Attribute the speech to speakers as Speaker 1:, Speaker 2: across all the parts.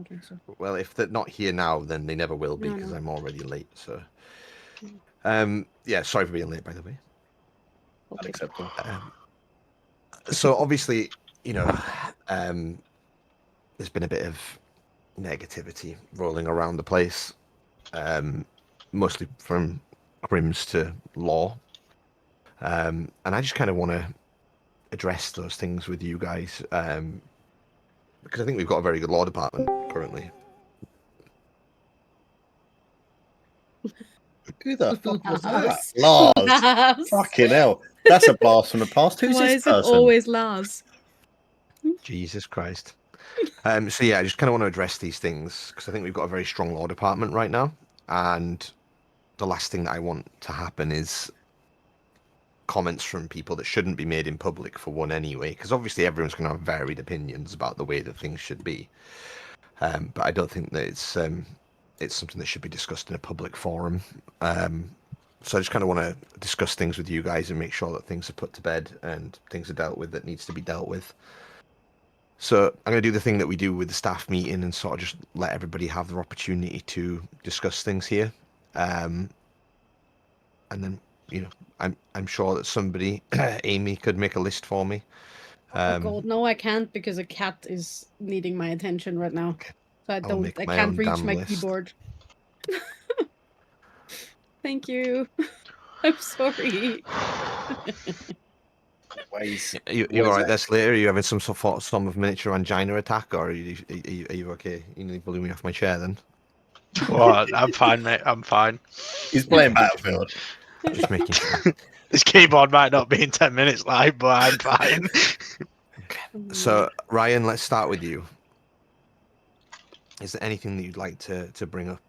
Speaker 1: Okay, so.
Speaker 2: Well, if they're not here now, then they never will be
Speaker 1: No,
Speaker 2: because
Speaker 1: no.
Speaker 2: I'm already late. So,
Speaker 1: Mm.
Speaker 2: yeah, sorry for being late, by the way.
Speaker 1: Okay.
Speaker 3: Unacceptable.
Speaker 2: So obviously, you know, there's been a bit of negativity rolling around the place, mostly from crims to law, and I just kind of want to address those things with you guys, because I think we've got a very good law department currently.
Speaker 3: Who the fuck was that?
Speaker 1: Lars.
Speaker 3: Lars.
Speaker 1: Lars.
Speaker 3: Fucking hell. That's a blast from the past. Who's
Speaker 1: Why
Speaker 3: this
Speaker 1: is it
Speaker 3: person?
Speaker 1: always Lars?
Speaker 2: Jesus Christ. So yeah, I just kind of want to address these things because I think we've got a very strong law department right now, and the last thing that I want to happen is comments from people that shouldn't be made in public, for one, anyway, because obviously everyone's going to have varied opinions about the way that things should be, but I don't think that it's something that should be discussed in a public forum. So I just kind of want to discuss things with you guys and make sure that things are put to bed and things are dealt with that needs to be dealt with. So I'm going to do the thing that we do with the staff meeting and sort of just let everybody have their opportunity to discuss things here. And then, I'm sure that somebody, Amy, could make a list for me.
Speaker 1: Oh god, no, I can't because a cat is needing my attention right now. So
Speaker 2: I'll make
Speaker 1: I
Speaker 2: my
Speaker 1: can't
Speaker 2: own
Speaker 1: reach
Speaker 2: damn
Speaker 1: my
Speaker 2: list.
Speaker 1: keyboard. Thank you. I'm sorry.
Speaker 3: Ways.
Speaker 2: You all right there, Slater? Are you having some form of miniature angina attack, or are you okay? You need to blew me off my chair then.
Speaker 4: What? I'm fine, mate. I'm fine.
Speaker 3: He's playing Battlefield.
Speaker 2: Just making sure.
Speaker 4: This keyboard might not be in 10 minutes live, but I'm fine.
Speaker 2: So, Ryan, let's start with you. Is there anything that you'd like to bring up?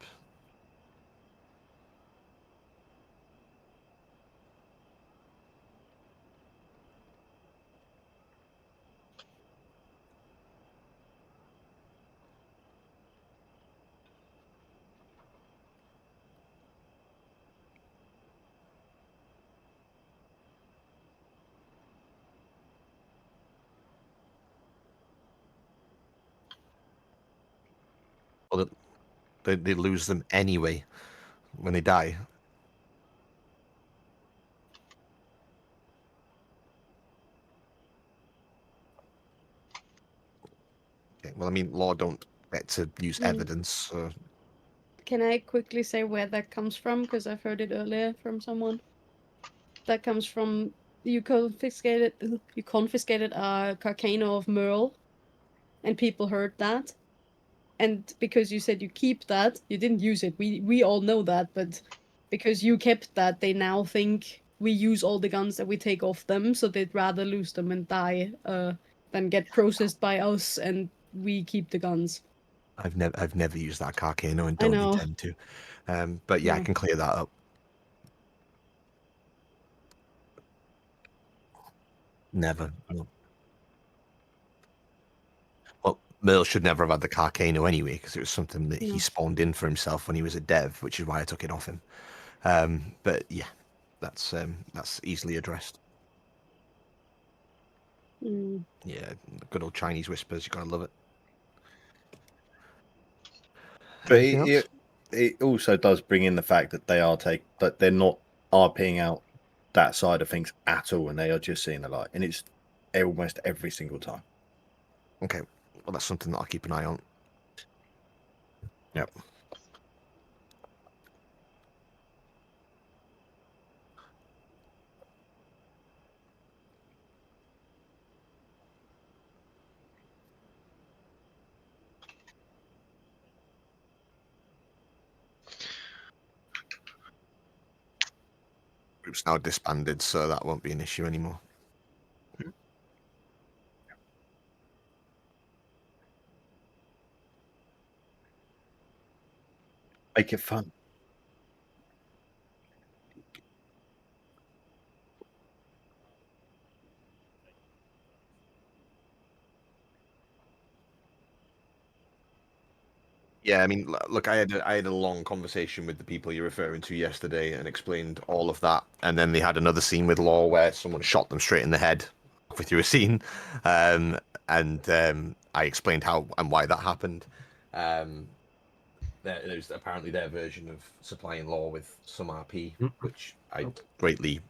Speaker 2: Well, they lose them anyway when they die. Okay, well, I mean, law don't get to use evidence. So.
Speaker 1: Can I quickly say where that comes from? Because I've heard it earlier from someone. That comes from you confiscated a Carcano of Merle, and people heard that. And because you said you keep that, you didn't use it. We all know that, but because you kept that, they now think we use all the guns that we take off them, so they'd rather lose them and die than get processed by us and we keep the guns.
Speaker 2: I've never used that Carcano and
Speaker 1: I
Speaker 2: don't
Speaker 1: know.
Speaker 2: intend to. But yeah, I
Speaker 1: No.
Speaker 2: can clear that up. Never. No. Well, Merle should never have had the Carcano anyway, because it was something that he spawned in for himself when he was a dev, which is why I took it off him. But yeah, that's easily addressed. Yeah, good old Chinese whispers. You gotta love it.
Speaker 3: But it also does bring in the fact that that they're not RPing out that side of things at all, and they are just seeing the light, and it's almost every single time.
Speaker 2: Okay, well, that's something that I'll keep an eye on.
Speaker 3: Yep.
Speaker 2: Group's now disbanded, so that won't be an issue anymore.
Speaker 3: Make it fun.
Speaker 2: Yeah, I mean, look, I had a long conversation with the people you're referring to yesterday and explained all of that, and then they had another scene with Law where someone shot them straight in the head halfway through a scene, and I explained how and why that happened. There's apparently their version of supplying law with some RP,
Speaker 4: Mm.
Speaker 2: which I greatly,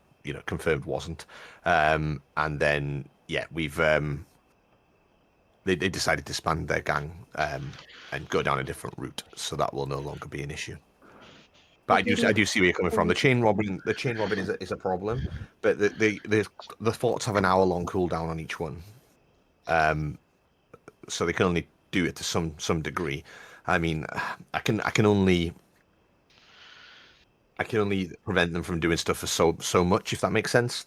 Speaker 2: confirmed wasn't. And then we've they decided to disband their gang and go down a different route, so that will no longer be an issue. But I do see where you're coming from. The chain robbing is a problem, but the thoughts have an hour-long cooldown on each one, so they can only do it to some degree. I mean, I can only prevent them from doing stuff for so much, if that makes sense.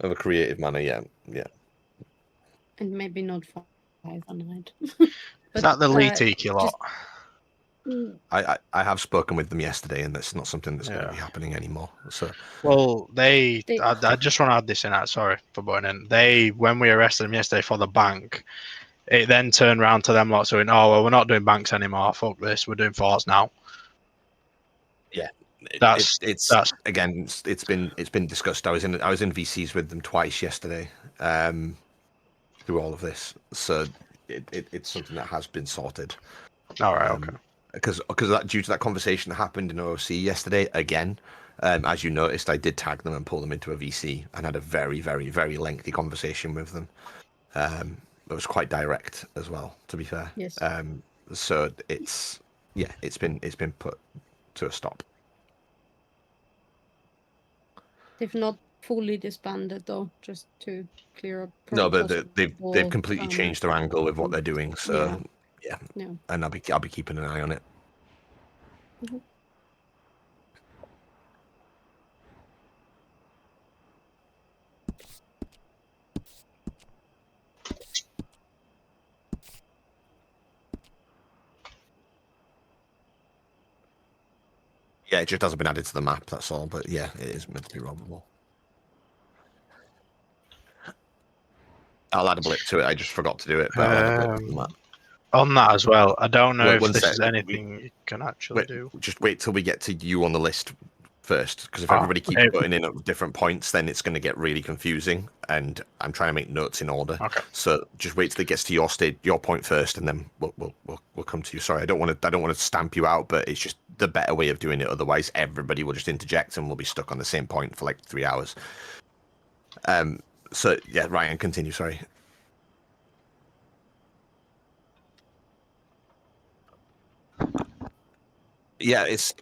Speaker 2: Of a creative manner, yeah.
Speaker 1: And maybe not 5 a night.
Speaker 4: Is that the Logitech lot?
Speaker 2: I have spoken with them yesterday, and that's not something that's going to be happening anymore. So,
Speaker 4: well, I just want to add this in. Sorry for butting in. When we arrested them yesterday for the bank, it then turned around to them lot saying, "Oh well, we're not doing banks anymore. Fuck this. We're doing forts now."
Speaker 2: Yeah,
Speaker 4: it's
Speaker 2: been discussed. I was in VCs with them twice yesterday, through all of this. So it's something that has been sorted.
Speaker 4: All right, okay.
Speaker 2: Because due to that conversation that happened in OC yesterday, again, as you noticed, I did tag them and pull them into a VC and had a very, very, very lengthy conversation with them. It was quite direct as well, to be fair.
Speaker 1: Yes.
Speaker 2: So it's been put to a stop.
Speaker 1: They've not fully disbanded though, just to clear up.
Speaker 2: No, but they've completely changed their angle with what they're doing. So yeah. And I'll be keeping an eye on it.
Speaker 1: Mm-hmm.
Speaker 2: Yeah, it just hasn't been added to the map, that's all. But yeah, it is meant to be robbable. I'll add a blip to it. I just forgot to do it, but I'll add a blip to the map.
Speaker 4: On that as well, I don't know if this is anything you can actually do.
Speaker 2: Just wait till we get to you on the list first, because if everybody keeps putting in at different points, then it's going to get really confusing, and I'm trying to make notes in order.
Speaker 4: Okay.
Speaker 2: So just wait till it gets to your point first, and then we'll come to you. Sorry, I don't want to stamp you out, but it's just the better way of doing it. Otherwise, everybody will just interject, and we'll be stuck on the same point for like 3 hours. So yeah, Ryan, continue. Sorry. Yeah, it's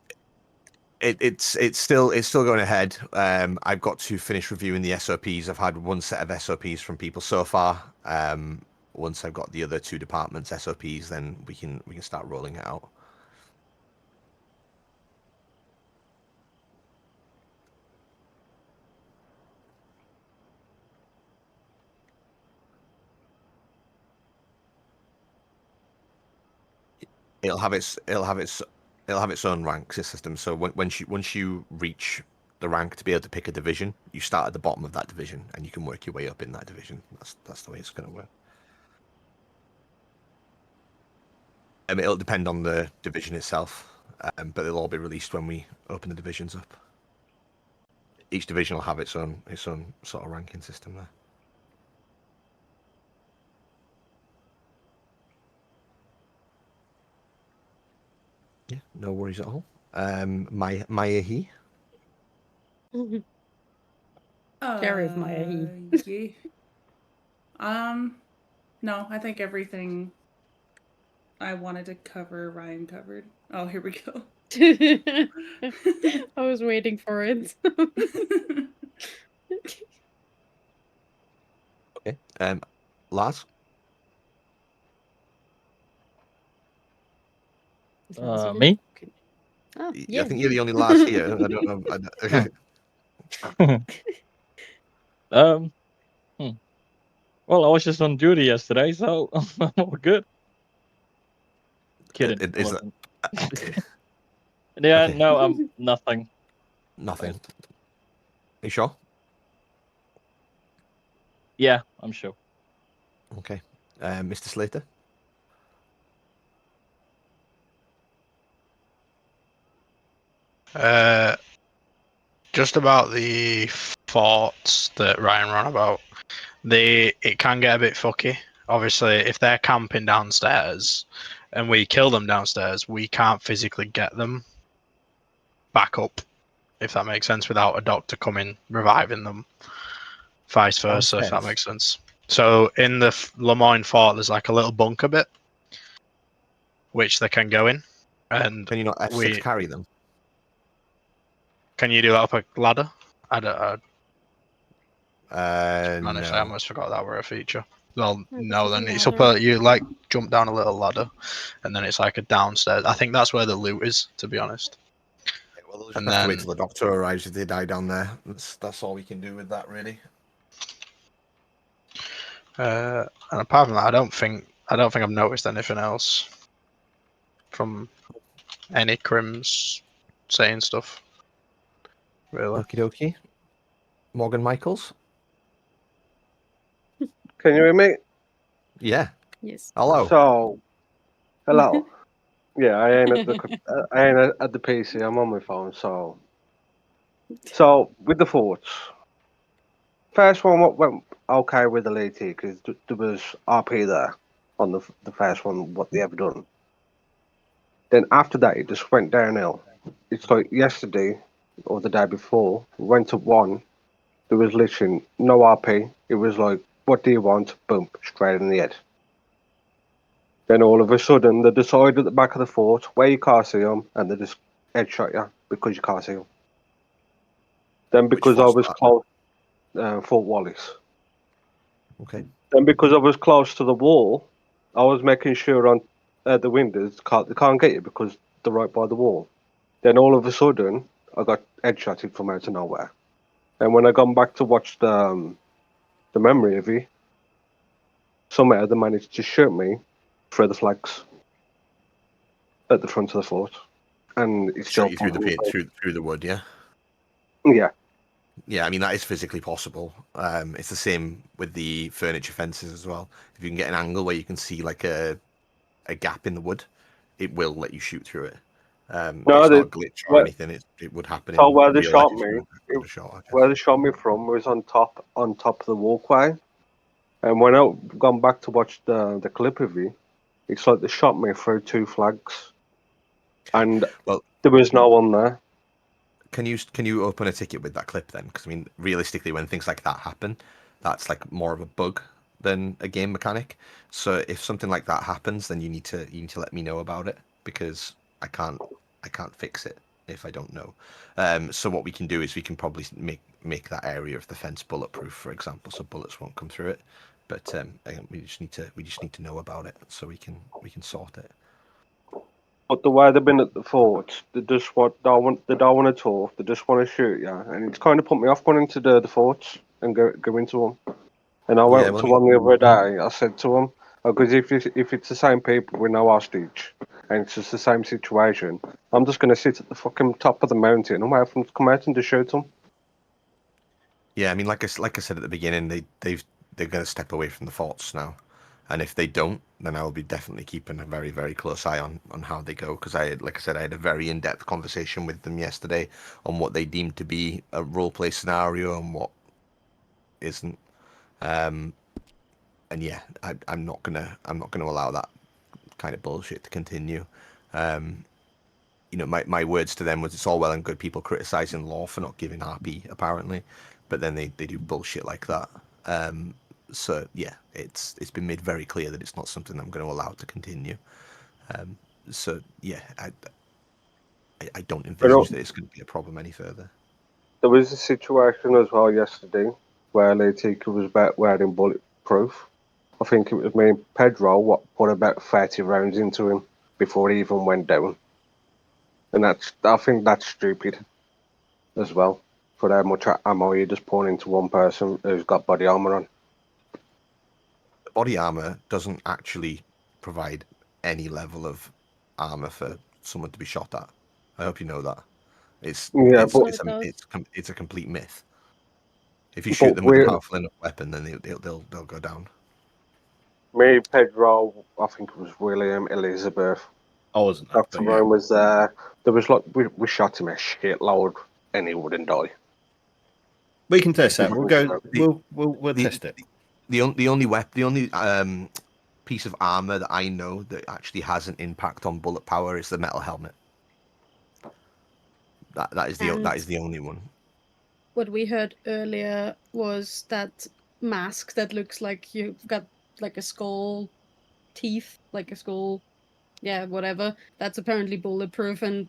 Speaker 2: still going ahead. I've got to finish reviewing the SOPs. I've had one set of SOPs from people so far. Once I've got the other 2 departments SOPs, then we can start rolling it out. It'll have its own rank system. So once you reach the rank to be able to pick a division, you start at the bottom of that division, and you can work your way up in that division. That's the way it's going to work. It'll depend on the division itself, but they'll all be released when we open the divisions up. Each division will have its own sort of ranking system there. Yeah, no worries at all. Maya he.
Speaker 1: Gary of Maya he.
Speaker 5: Yeah. No, I think everything I wanted to cover, Ryan covered. Oh, here we go.
Speaker 1: I was waiting for it.
Speaker 2: Okay. Lars?
Speaker 6: Me?
Speaker 1: Oh,
Speaker 2: yeah. I think you're the only Lars here. I don't know.
Speaker 6: Well, I was just on duty yesterday, so I'm all good. Kidding. Yeah,
Speaker 2: okay.
Speaker 6: No, nothing.
Speaker 2: Nothing. Are you sure?
Speaker 6: Yeah, I'm sure.
Speaker 2: Okay. Mr. Slater?
Speaker 4: Just about the forts that Ryan ran about. It can get a bit fucky. Obviously, if they're camping downstairs and we kill them downstairs, we can't physically get them back up, if that makes sense, without a doctor coming reviving them. Vice versa, if that makes sense. So in the Lemoyne fort, there's like a little bunker bit, which they can go in. And
Speaker 2: Can you not F6 carry them?
Speaker 4: Can you do that up a ladder? Honestly, I
Speaker 2: No.
Speaker 4: almost forgot that were a feature. Well,
Speaker 1: Oh,
Speaker 4: no,
Speaker 1: there's a
Speaker 4: then it's up
Speaker 1: ladder.
Speaker 4: you like jump down a little ladder, and then it's like a downstairs. I think that's where the loot is, to be honest.
Speaker 2: Yeah, well, they'll just
Speaker 4: And
Speaker 2: have to
Speaker 4: then
Speaker 2: wait till the doctor arrives if they die down there. That's all we can do with that, really.
Speaker 4: and apart from that, I don't think I've noticed anything else from any crims saying stuff. Really.
Speaker 2: Okie dokie. Morgan Michaels?
Speaker 7: Can you hear me?
Speaker 2: Yeah.
Speaker 1: Yes.
Speaker 2: Hello.
Speaker 7: So, hello. Yeah, I ain't at the PC. I'm on my phone. So with the forts, first one went okay with the late because there was RP there on the first one. What they ever done. Then after that, it just went downhill. It's like yesterday or the day before, we went to one. There was literally no RP. It was like, what do you want? Boom, straight in the head. Then all of a sudden, they decide at the back of the fort where you can't see them, and they just headshot you because you can't see them. Then because I was close, Fort Wallace.
Speaker 2: Okay.
Speaker 7: Then because I was close to the wall, I was making sure on the windows they can't get you because they're right by the wall. Then all of a sudden, I got headshotted from out of nowhere. And when I gone back to watch the memory of it, somehow they managed to shoot me through the flags at the front of the fort, and it's still
Speaker 2: Shot you through the wood, yeah.
Speaker 7: Yeah.
Speaker 2: Yeah, I mean that is physically possible. It's the same with the furniture fences as well. If you can get an angle where you can see like a gap in the wood, it will let you shoot through it.
Speaker 7: No,
Speaker 2: it's not a glitch or anything. It would happen
Speaker 7: so
Speaker 2: in
Speaker 7: where they
Speaker 2: real
Speaker 7: shot
Speaker 2: life.
Speaker 7: me,
Speaker 2: Shot,
Speaker 7: where they shot me from was on top of the walkway. And when I've gone back to watch the clip of it, it's like they shot me through two flags, and there was no one there.
Speaker 2: Can you open a ticket with that clip then? Because I mean, realistically, when things like that happen, that's like more of a bug than a game mechanic. So if something like that happens, then you need to let me know about it because I can't fix it if I don't know. So what we can do is we can probably make that area of the fence bulletproof, for example, so bullets won't come through it. But again, we just need to know about it so we can sort it.
Speaker 7: But the way they've been at the fort, they don't want to talk. They just want to shoot you, and it's kind of put me off going into the forts and go into them. And I went to one the other day. I said to them, because if it's the same people with no hostage, and it's just the same situation, I'm just going to sit at the fucking top of the mountain and wait for them to come out and just shoot them.
Speaker 2: Yeah, I mean, like I said at the beginning, they're going to step away from the forts now, and if they don't, then I will be definitely keeping a very, very close eye on how they go. Because I had a very in-depth conversation with them yesterday on what they deemed to be a roleplay scenario and what isn't. And yeah, I'm not gonna allow that kind of bullshit to continue. My words to them was, it's all well and good people criticizing law for not giving RP apparently, but then they do bullshit like that. So yeah, it's been made very clear that it's not something I'm going to allow to continue. So yeah, I don't envisage that it's going to be a problem any further.
Speaker 7: There was a situation as well yesterday where Latika was wearing bulletproof. I think it was me and Pedro what put about 30 rounds into him before he even went down. And I think that's stupid as well. For how much ammo you're just pouring into one person who's got body armor on.
Speaker 2: Body armor doesn't actually provide any level of armor for someone to be shot at. I hope you know that. It's a complete myth. If you shoot them with a powerful enough weapon, then they'll go down.
Speaker 7: Me, Pedro, I think it was William, Elizabeth.
Speaker 3: I wasn't.
Speaker 7: Dr. Rome was there. there was like we shot him a shitload and he wouldn't die.
Speaker 3: We can test that. We'll go. We'll test it.
Speaker 2: The only piece of armor that I know that actually has an impact on bullet power is the metal helmet. That is the only one.
Speaker 1: What we heard earlier was that mask that looks like you've got like a skull teeth, like a skull, yeah, whatever. That's apparently bulletproof, and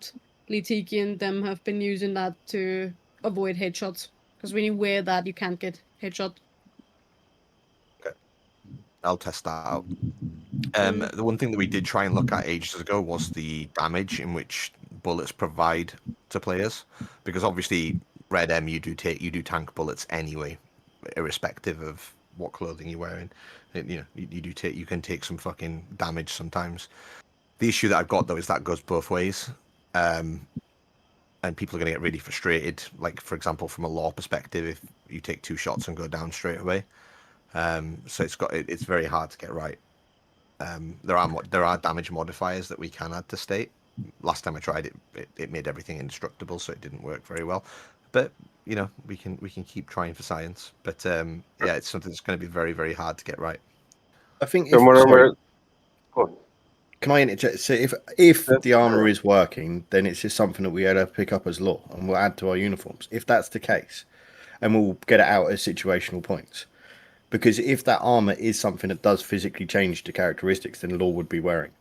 Speaker 1: Litiki and them have been using that to avoid headshots. Because when you wear that, you can't get headshot.
Speaker 2: Okay, I'll test that out. The one thing that we did try and look at ages ago was the damage in which bullets provide to players, because obviously Red M you do tank bullets anyway, irrespective of what clothing you're wearing. You can take some fucking damage sometimes. The issue that I've got though is that goes both ways, and people are going to get really frustrated. Like for example, from a law perspective, if you take 2 shots and go down straight away, so it's very hard to get right. There are damage modifiers that we can add to state. Last time I tried it made everything indestructible, so it didn't work very well. But we can keep trying for science. But yeah, it's something that's going to be very, very hard to get right.
Speaker 3: I think. Can I interject? So if the armor is working, then it's just something that we had to pick up as law, and we'll add to our uniforms. If that's the case, and we'll get it out as situational points. Because if that armor is something that does physically change the characteristics, then law would be wearing.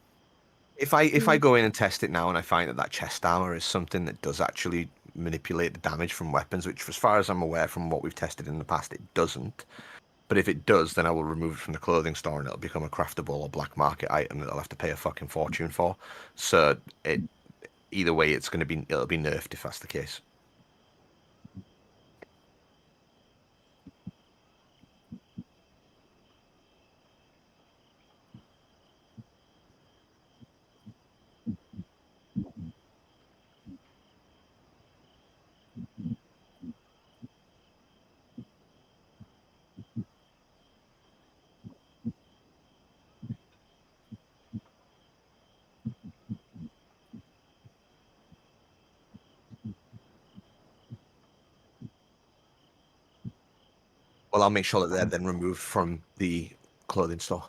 Speaker 2: If I go in and test it now and I find that chest armor is something that does actually manipulate the damage from weapons, which as far as I'm aware from what we've tested in the past, it doesn't. But if it does, then I will remove it from the clothing store and it'll become a craftable or black market item that I'll have to pay a fucking fortune for. So either way, it'll be nerfed if that's the case. Well, I'll make sure that they're then removed from the clothing store.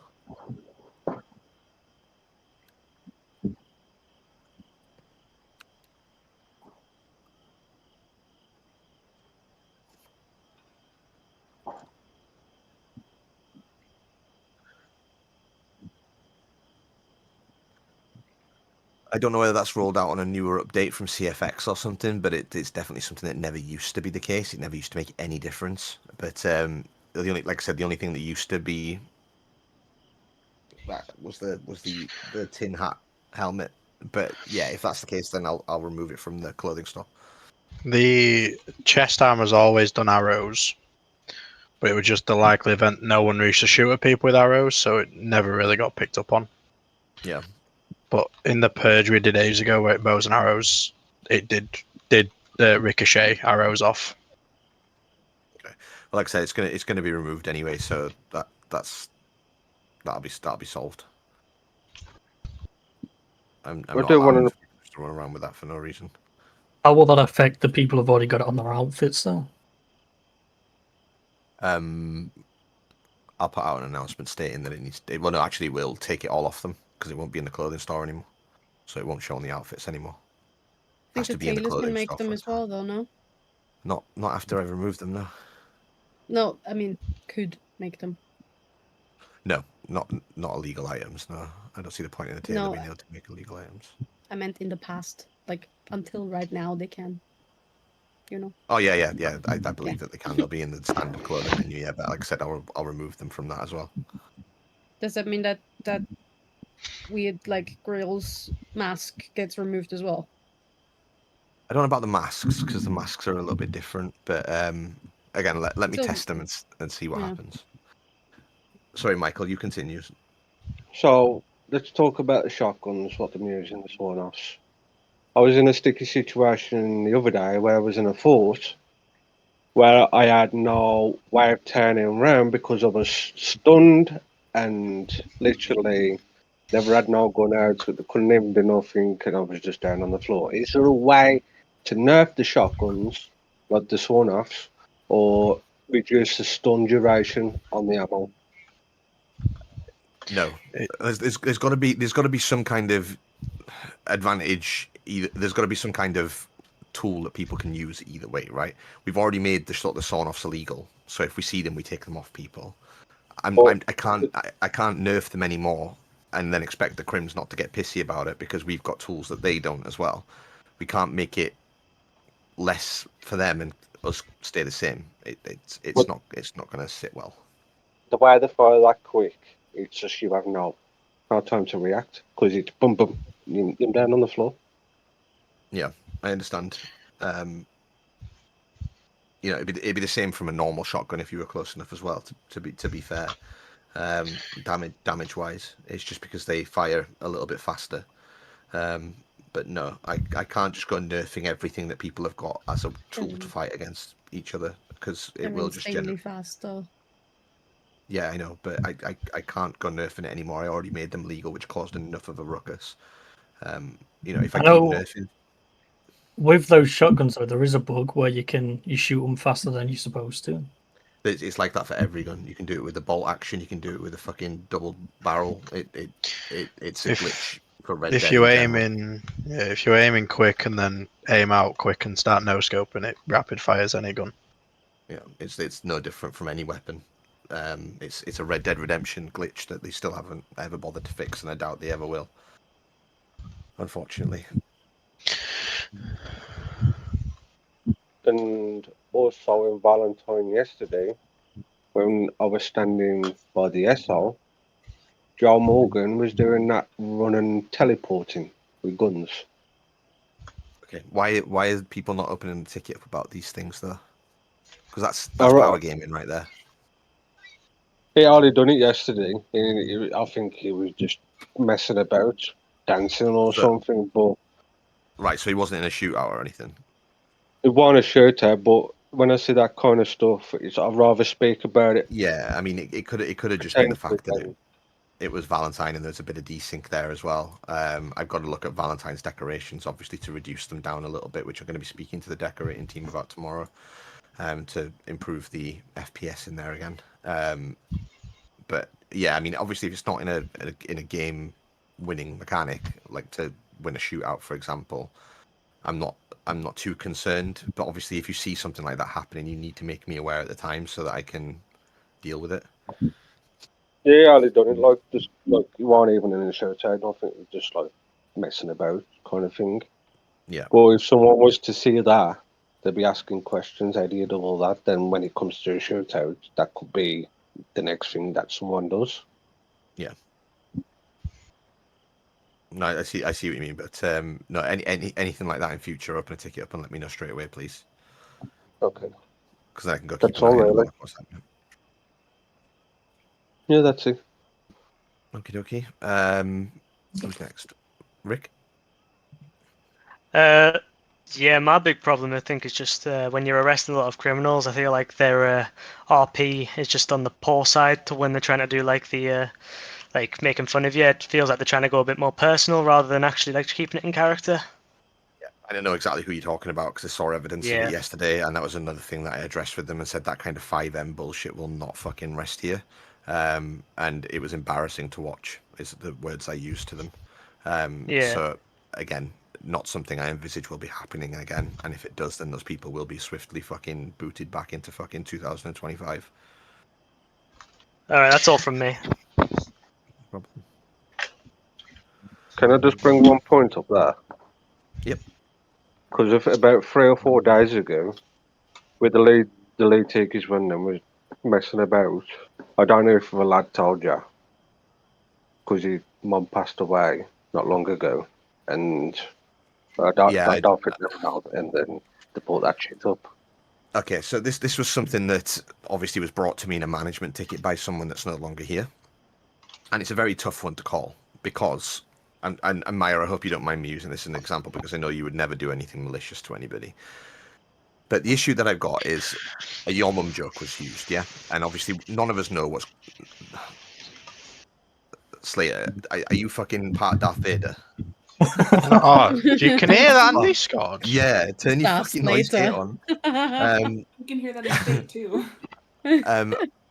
Speaker 2: I don't know whether that's rolled out on a newer update from CFX or something, but it's definitely something that never used to be the case. It never used to make any difference. But the only thing that used to be that was the tin hat helmet. But yeah, if that's the case, then I'll remove it from the clothing store.
Speaker 4: The chest armor's always done arrows, but it was just the likely event no one used to shoot at people with arrows, so it never really got picked up on.
Speaker 2: Yeah.
Speaker 4: But in the purge we did ages ago, where bows and arrows, it did ricochet arrows off.
Speaker 2: Okay. Well, like I said, it's gonna be removed anyway, so that'll be solved. I'm not allowed to run around with that for no reason.
Speaker 8: How will that affect the people who've already got it on their outfits, though?
Speaker 2: I'll put out an announcement stating that it needs. Well, no, actually, we'll take it all off them because it won't be in the clothing store anymore, so it won't show on the outfits anymore.
Speaker 1: I think the tailors can make them as well, though. No.
Speaker 2: Not after I've removed them. No.
Speaker 1: No, I mean, could make them.
Speaker 2: No, not illegal items. No, I don't see the point in the tailor being able to make illegal items.
Speaker 1: I meant in the past, like until right now, they can.
Speaker 2: Oh yeah. I believe that they can. They'll be in the standard clothing menu. Yeah, but like I said, I'll remove them from that as well.
Speaker 1: Does that mean that weird like Grill's mask gets removed as well?
Speaker 2: I don't know about the masks because the masks are a little bit different. But again, let me test them and see what happens. Sorry, Michael, you continue.
Speaker 7: So let's talk about the shotguns, what I'm using this one off. I was in a sticky situation the other day where I was in a fort where I had no way of turning around because I was stunned and literally never had no gun out, so there couldn't even do nothing, and I was just down on the floor. Is there a way to nerf the shotguns, like the sworn-offs, or reduce the stun duration on the ammo?
Speaker 2: No, there's got to be some kind of advantage. There's got to be some kind of tool that people can use either way, right? We've already made the sawn-offs illegal, so if we see them, we take them off people. I can't nerf them anymore and then expect the crims not to get pissy about it because we've got tools that they don't as well. We can't make it less for them and us stay the same. It's not going to sit well.
Speaker 7: The way they fire that quick, it's just you have no time to react because it's boom boom, you're down on the floor.
Speaker 2: Yeah, I understand. It'd be the same from a normal shotgun if you were close enough as well. To be fair, damage wise, it's just because they fire a little bit faster. But no, I can't just go nerfing everything that people have got as a tool to fight against each other because it will just generate
Speaker 1: faster.
Speaker 2: Yeah, I know, but I can't go nerfing it anymore. I already made them legal, which caused enough of a ruckus. If I keep nerfing.
Speaker 8: With those shotguns, though, there is a bug where you shoot them faster than you're supposed to.
Speaker 2: It's like that for every gun. You can do it with the bolt action. You can do it with a fucking double barrel. It's a glitch for Red Dead.
Speaker 4: If you're aiming quick and then aim out quick and start no scoping, it rapid fires any gun.
Speaker 2: Yeah, it's no different from any weapon. It's a Red Dead Redemption glitch that they still haven't ever bothered to fix, and I doubt they ever will. Unfortunately.
Speaker 7: And also in Valentine yesterday, when I was standing by the SO, Joe Morgan was doing that running teleporting with guns.
Speaker 2: Okay, why are people not opening the ticket up about these things though? Because that's power gaming right there.
Speaker 7: He only done it yesterday. I think he was just messing about, dancing or something. But
Speaker 2: right, so he wasn't in a shootout or anything.
Speaker 7: He won a shootout, but when I see that kind of stuff, I'd rather speak about it.
Speaker 2: Yeah, I mean, it could have just been the fact that it was Valentine and there's a bit of desync there as well. I've got to look at Valentine's decorations, obviously, to reduce them down a little bit, which I'm going to be speaking to the decorating team about tomorrow, to improve the FPS in there again. But yeah, I mean, obviously, if it's not in a game winning mechanic, like to win a shootout, for example, I'm not too concerned. But obviously, if you see something like that happening, you need to make me aware at the time so that I can deal with it.
Speaker 7: Yeah, I done it like you weren't even in a shootout. I think it was just like messing about kind of thing.
Speaker 2: Yeah.
Speaker 7: Well, if someone was to see that, they'd be asking questions. How do you do all that? Then when it comes to a shootout, that could be the next thing that someone does.
Speaker 2: Yeah. No, I see what you mean, but no, anything like that in future, open a ticket up and let me know straight away, please.
Speaker 7: Okay.
Speaker 2: Because then I can go
Speaker 7: That's
Speaker 2: keep an eye
Speaker 7: all, really.
Speaker 2: what's happening.
Speaker 7: Yeah, that's it.
Speaker 2: Okie dokie. Who's next? Rick?
Speaker 9: Yeah, my big problem, I think, is just when you're arresting a lot of criminals, I feel like their RP is just on the poor side to when they're trying to do like the like making fun of you. It feels like they're trying to go a bit more personal rather than actually like keeping it in character.
Speaker 2: Yeah, I don't know exactly who you're talking about because I saw evidence of it yesterday, and that was another thing that I addressed with them and said that kind of 5M bullshit will not fucking rest here. And it was embarrassing to watch, is the words I used to them. So again, not something I envisage will be happening again, and if it does, then those people will be swiftly fucking booted back into fucking 2025.
Speaker 9: All right, that's all from me.
Speaker 7: Can I just bring one point up there?
Speaker 2: Yep.
Speaker 7: Because about 3 or 4 days ago, with the lead takers when they was messing about, I don't know if the lad told you, because his mum passed away not long ago, and I don't think they know, and then they put that shit up.
Speaker 2: Okay, so this was something that obviously was brought to me in a management ticket by someone that's no longer here, and it's a very tough one to call because, and Maya, I hope you don't mind me using this as an example because I know you would never do anything malicious to anybody. But the issue that I've got is a your mum joke was used, yeah, and obviously none of us know what's. Slater, are you fucking part Darth Vader?
Speaker 4: Oh, you can hear that on Discord.
Speaker 2: Yeah, turn your
Speaker 1: Darth
Speaker 2: fucking noise gate
Speaker 1: Slater.
Speaker 2: on.
Speaker 5: You can hear that in state too.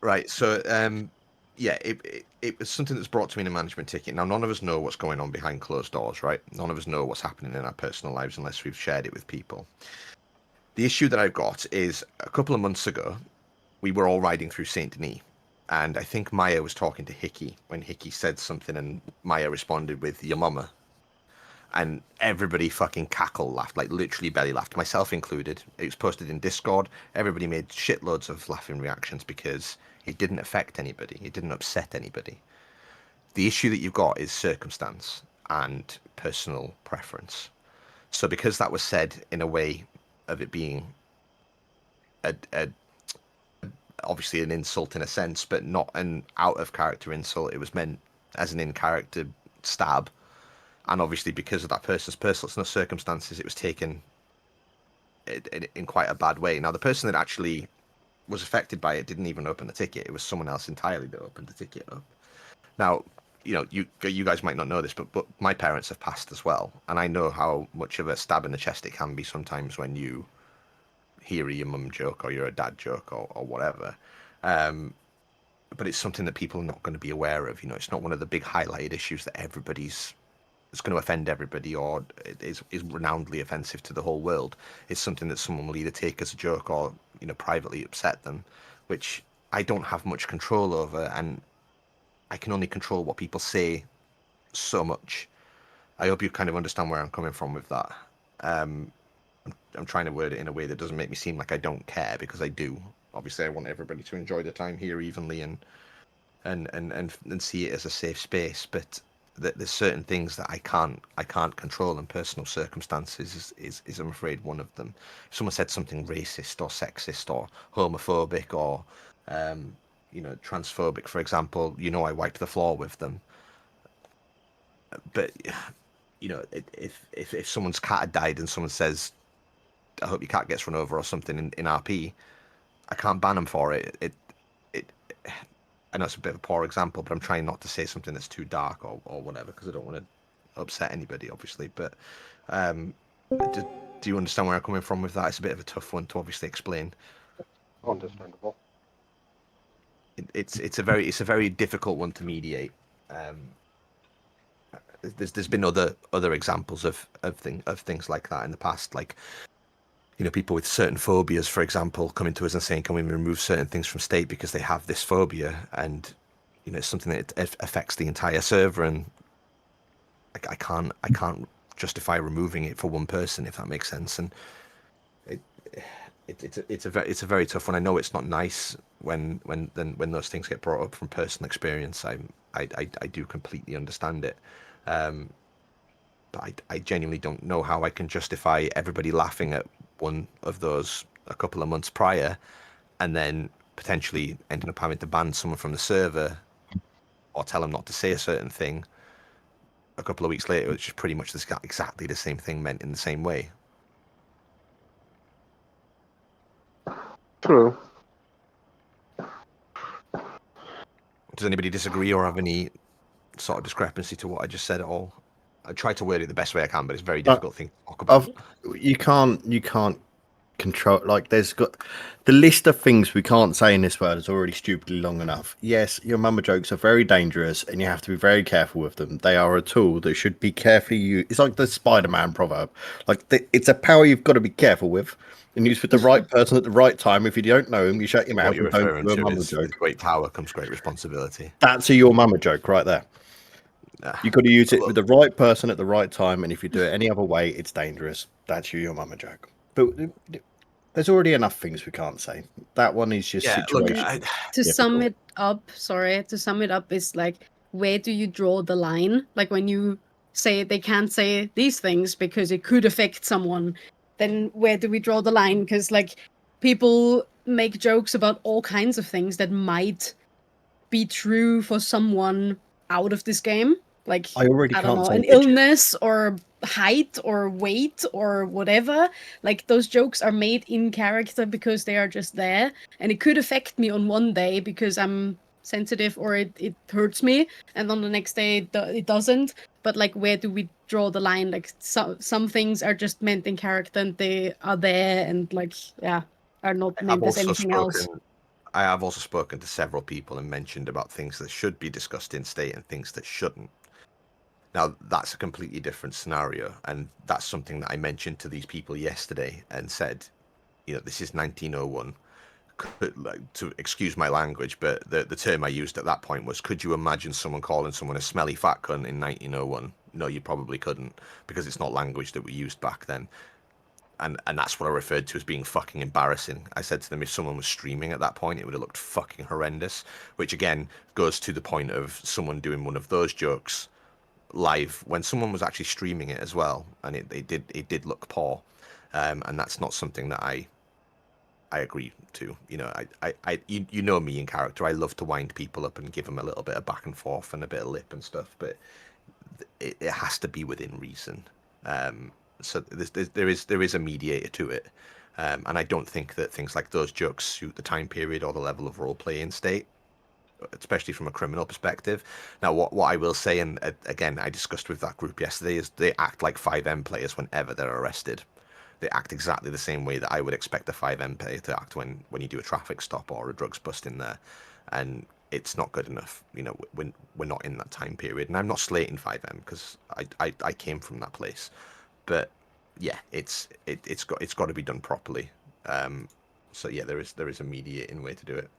Speaker 2: Right, so yeah, it was something that's brought to me in a management ticket. Now, none of us know what's going on behind closed doors, right? None of us know what's happening in our personal lives unless we've shared it with people. The issue that I've got is a couple of months ago, we were all riding through Saint Denis, and I think Maya was talking to Hickey when Hickey said something, and Maya responded with "your mama," and everybody fucking laughed, like literally belly laughed, myself included. It was posted in Discord. Everybody made shitloads of laughing reactions because it didn't affect anybody. It didn't upset anybody. The issue that you've got is circumstance and personal preference. So because that was said in a way of it being obviously an insult in a sense, but not an out of character insult, it was meant as an in character stab. And obviously because of that person's personal circumstances, it was taken in quite a bad way. Now, the person that actually was affected by it didn't even open the ticket. It was someone else entirely that opened the ticket up. Now, you know, you guys might not know this, but my parents have passed as well, and I know how much of a stab in the chest it can be sometimes when you hear your mum joke or you're a dad joke or whatever. But it's something that people are not going to be aware of. You know, it's not one of the big highlighted issues that it's going to offend everybody or is renownedly offensive to the whole world. It's something that someone will either take as a joke or, you know, privately upset them, which I don't have much control over, and I can only control what people say so much. I hope you kind of understand where I'm coming from with that. I'm trying to word it in a way that doesn't make me seem like I don't care, because I do. Obviously, I want everybody to enjoy the time here evenly and see it as a safe space. But there's certain things that I can't control, and personal circumstances is I'm afraid one of them. If someone said something racist or sexist or homophobic or you know, transphobic, for example, you know, I wiped the floor with them. But you know, if someone's cat had died and someone says, "I hope your cat gets run over" or something in RP, I can't ban them for it. I know it's a bit of a poor example, but I'm trying not to say something that's too dark or whatever, because I don't want to upset anybody, obviously. But do you understand where I'm coming from with that? It's a bit of a tough one to obviously explain.
Speaker 7: Understandable.
Speaker 2: It's a very difficult one to mediate. There's been other examples of things like that in the past, like, you know, people with certain phobias, for example, coming to us and saying, "Can we remove certain things from state because they have this phobia?" And you know, it's something that affects the entire server, and I can't justify removing it for one person, if that makes sense. And it's a very tough one. I know it's not nice when those things get brought up from personal experience. I do completely understand it. But I genuinely don't know how I can justify everybody laughing at one of those a couple of months prior, and then potentially ending up having to ban someone from the server or tell them not to say a certain thing a couple of weeks later, which is pretty much exactly the same thing meant in the same way.
Speaker 7: True.
Speaker 2: Does anybody disagree or have any sort of discrepancy to what I just said at all? I try to word it the best way I can, but it's a very difficult thing to talk about.
Speaker 3: You can't control, like, there's got the list of things we can't say in this world is already stupidly long enough. Yes, your mama jokes are very dangerous and you have to be very careful with them. They are a tool that should be carefully used. It's like the Spider-Man proverb, like it's a power you've got to be careful with and use with the right person at the right time. If you don't know him, you shut your mouth.
Speaker 2: What you're
Speaker 3: and don't
Speaker 2: referring
Speaker 3: do a
Speaker 2: to
Speaker 3: mama
Speaker 2: is
Speaker 3: joke.
Speaker 2: with great power comes great responsibility.
Speaker 3: That's a your mama joke right there. You've got to use it with the right person at the right time, and if you do it any other way, it's dangerous. That's your mama joke. But there's already enough things we can't say. That one is just situation.
Speaker 1: To sum it up, is like, where do you draw the line? Like, when you say they can't say these things because it could affect someone, then where do we draw the line? Because, like, people make jokes about all kinds of things that might be true for someone out of this game. Like, I don't know, an illness or height or weight or whatever. Like, those jokes are made in character because they are just there, and it could affect me on one day because I'm sensitive or it hurts me, and on the next day it doesn't. But like, where do we draw the line? Like, some things are just meant in character and they are there, and like, yeah, are not meant as anything else.
Speaker 2: I have also spoken to several people and mentioned about things that should be discussed in state and things that shouldn't. Now, that's a completely different scenario, and that's something that I mentioned to these people yesterday and said, this is 1901. To excuse my language, but the term I used at that point was, could you imagine someone calling someone a smelly fat cunt in 1901? No, you probably couldn't, because it's not language that we used back then. And that's what I referred to as being fucking embarrassing. I said to them, if someone was streaming at that point, it would have looked fucking horrendous, which again goes to the point of someone doing one of those jokes live when someone was actually streaming it as well, and it did look poor, and that's not something that I agree to. You know me in character. I love to wind people up and give them a little bit of back and forth and a bit of lip and stuff, but it has to be within reason. So there is a mediator to it, and I don't think that things like those jokes suit the time period or the level of role play in state, especially from a criminal perspective. Now, what I will say, and again, I discussed with that group yesterday, is they act like 5M players whenever they're arrested. They act exactly the same way that I would expect a 5M player to act when you do a traffic stop or a drugs bust in there, and it's not good enough. We're not in that time period, and I'm not slating 5M because I came from that place, but yeah, it's got to be done properly. So yeah, there is a mediating way to do it.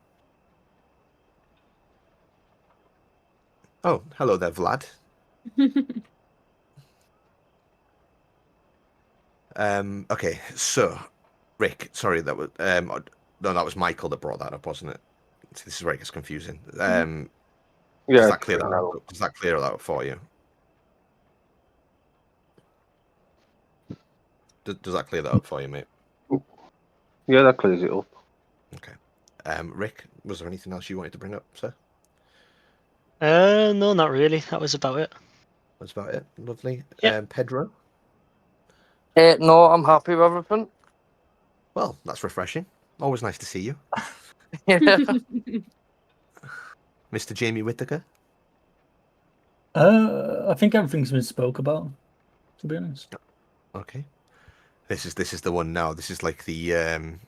Speaker 2: Oh, hello there, Vlad. Okay, so Rick, sorry, that was no, that was Michael that brought that up, wasn't it? See, this is where it gets confusing.
Speaker 7: Yeah,
Speaker 2: Does that clear that up? Does that clear that up for you? Does that clear that up for you, mate?
Speaker 7: Yeah, that clears it up.
Speaker 2: Okay. Rick, was there anything else you wanted to bring up, sir?
Speaker 9: No, not really. That was about it.
Speaker 2: That's about it. Lovely.
Speaker 9: Yeah.
Speaker 2: Pedro?
Speaker 10: No, I'm happy with everything.
Speaker 2: Well, that's refreshing. Always nice to see you.
Speaker 10: Yeah.
Speaker 2: Mr. Jamie Whittaker?
Speaker 8: I think everything's been spoke about, to be honest.
Speaker 2: Okay. This is the one now. This is like the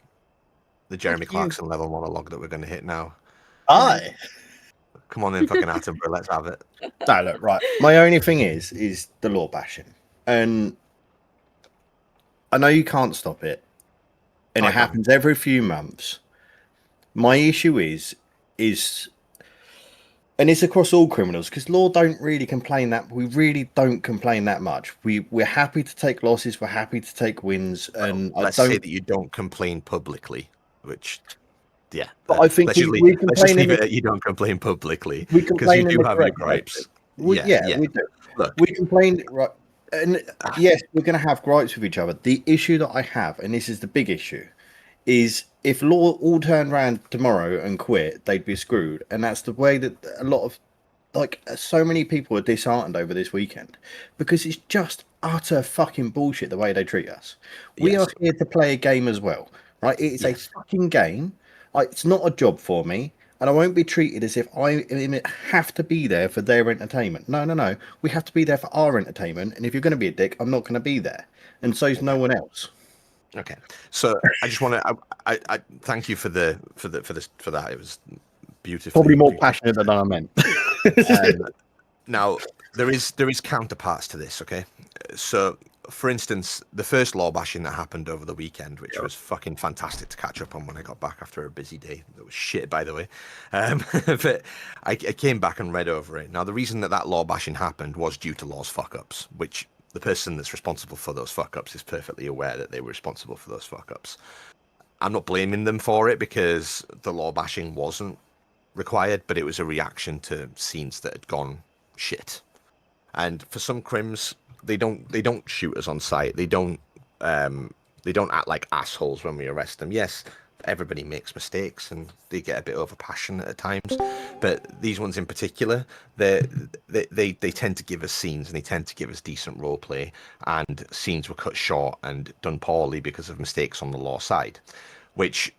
Speaker 2: Jeremy Clarkson level monologue that we're going to hit now.
Speaker 3: Aye.
Speaker 2: Come on then, fucking Attenborough, let's have it.
Speaker 3: No, look, right. My only thing is the law bashing. And I know you can't stop it. And it happens every few months. My issue is and it's across all criminals, because law don't really complain that we really don't complain that much. We're happy to take losses, we're happy to take wins, and
Speaker 2: let's say that you don't complain publicly, which yeah.
Speaker 3: But I think
Speaker 2: let's just leave it at you don't complain publicly, because you do have your gripes.
Speaker 3: We do. Look, we complain, right? And yes, we're going to have gripes with each other. The issue that I have, and this is the big issue, is if law all turned around tomorrow and quit, they'd be screwed. And that's the way that a lot of, like, so many people are disheartened over this weekend, because it's just utter fucking bullshit the way they treat us. We are here to play a game as well, right? It's a fucking game. It's not a job for me. And I won't be treated as if I have to be there for their entertainment. No. We have to be there for our entertainment. And if you're going to be a dick, I'm not going to be there. And so's no one else.
Speaker 2: Okay. So I just want to I thank you for that. It was beautiful.
Speaker 3: Probably more passionate than I meant.
Speaker 2: Now there is counterparts to this. Okay. So, for instance, the first law bashing that happened over the weekend, which was fucking fantastic to catch up on when I got back after a busy day. That was shit, by the way. But I came back and read over it. Now, the reason that law bashing happened was due to law's fuck-ups, which the person that's responsible for those fuck-ups is perfectly aware that they were responsible for those fuck-ups. I'm not blaming them for it, because the law bashing wasn't required, but it was a reaction to scenes that had gone shit. And for some crims, they don't shoot us on sight. They don't act like assholes when we arrest them. Yes, everybody makes mistakes and they get a bit over passionate at times, but these ones in particular, they tend to give us scenes, and they tend to give us decent role play, and scenes were cut short and done poorly because of mistakes on the law side, which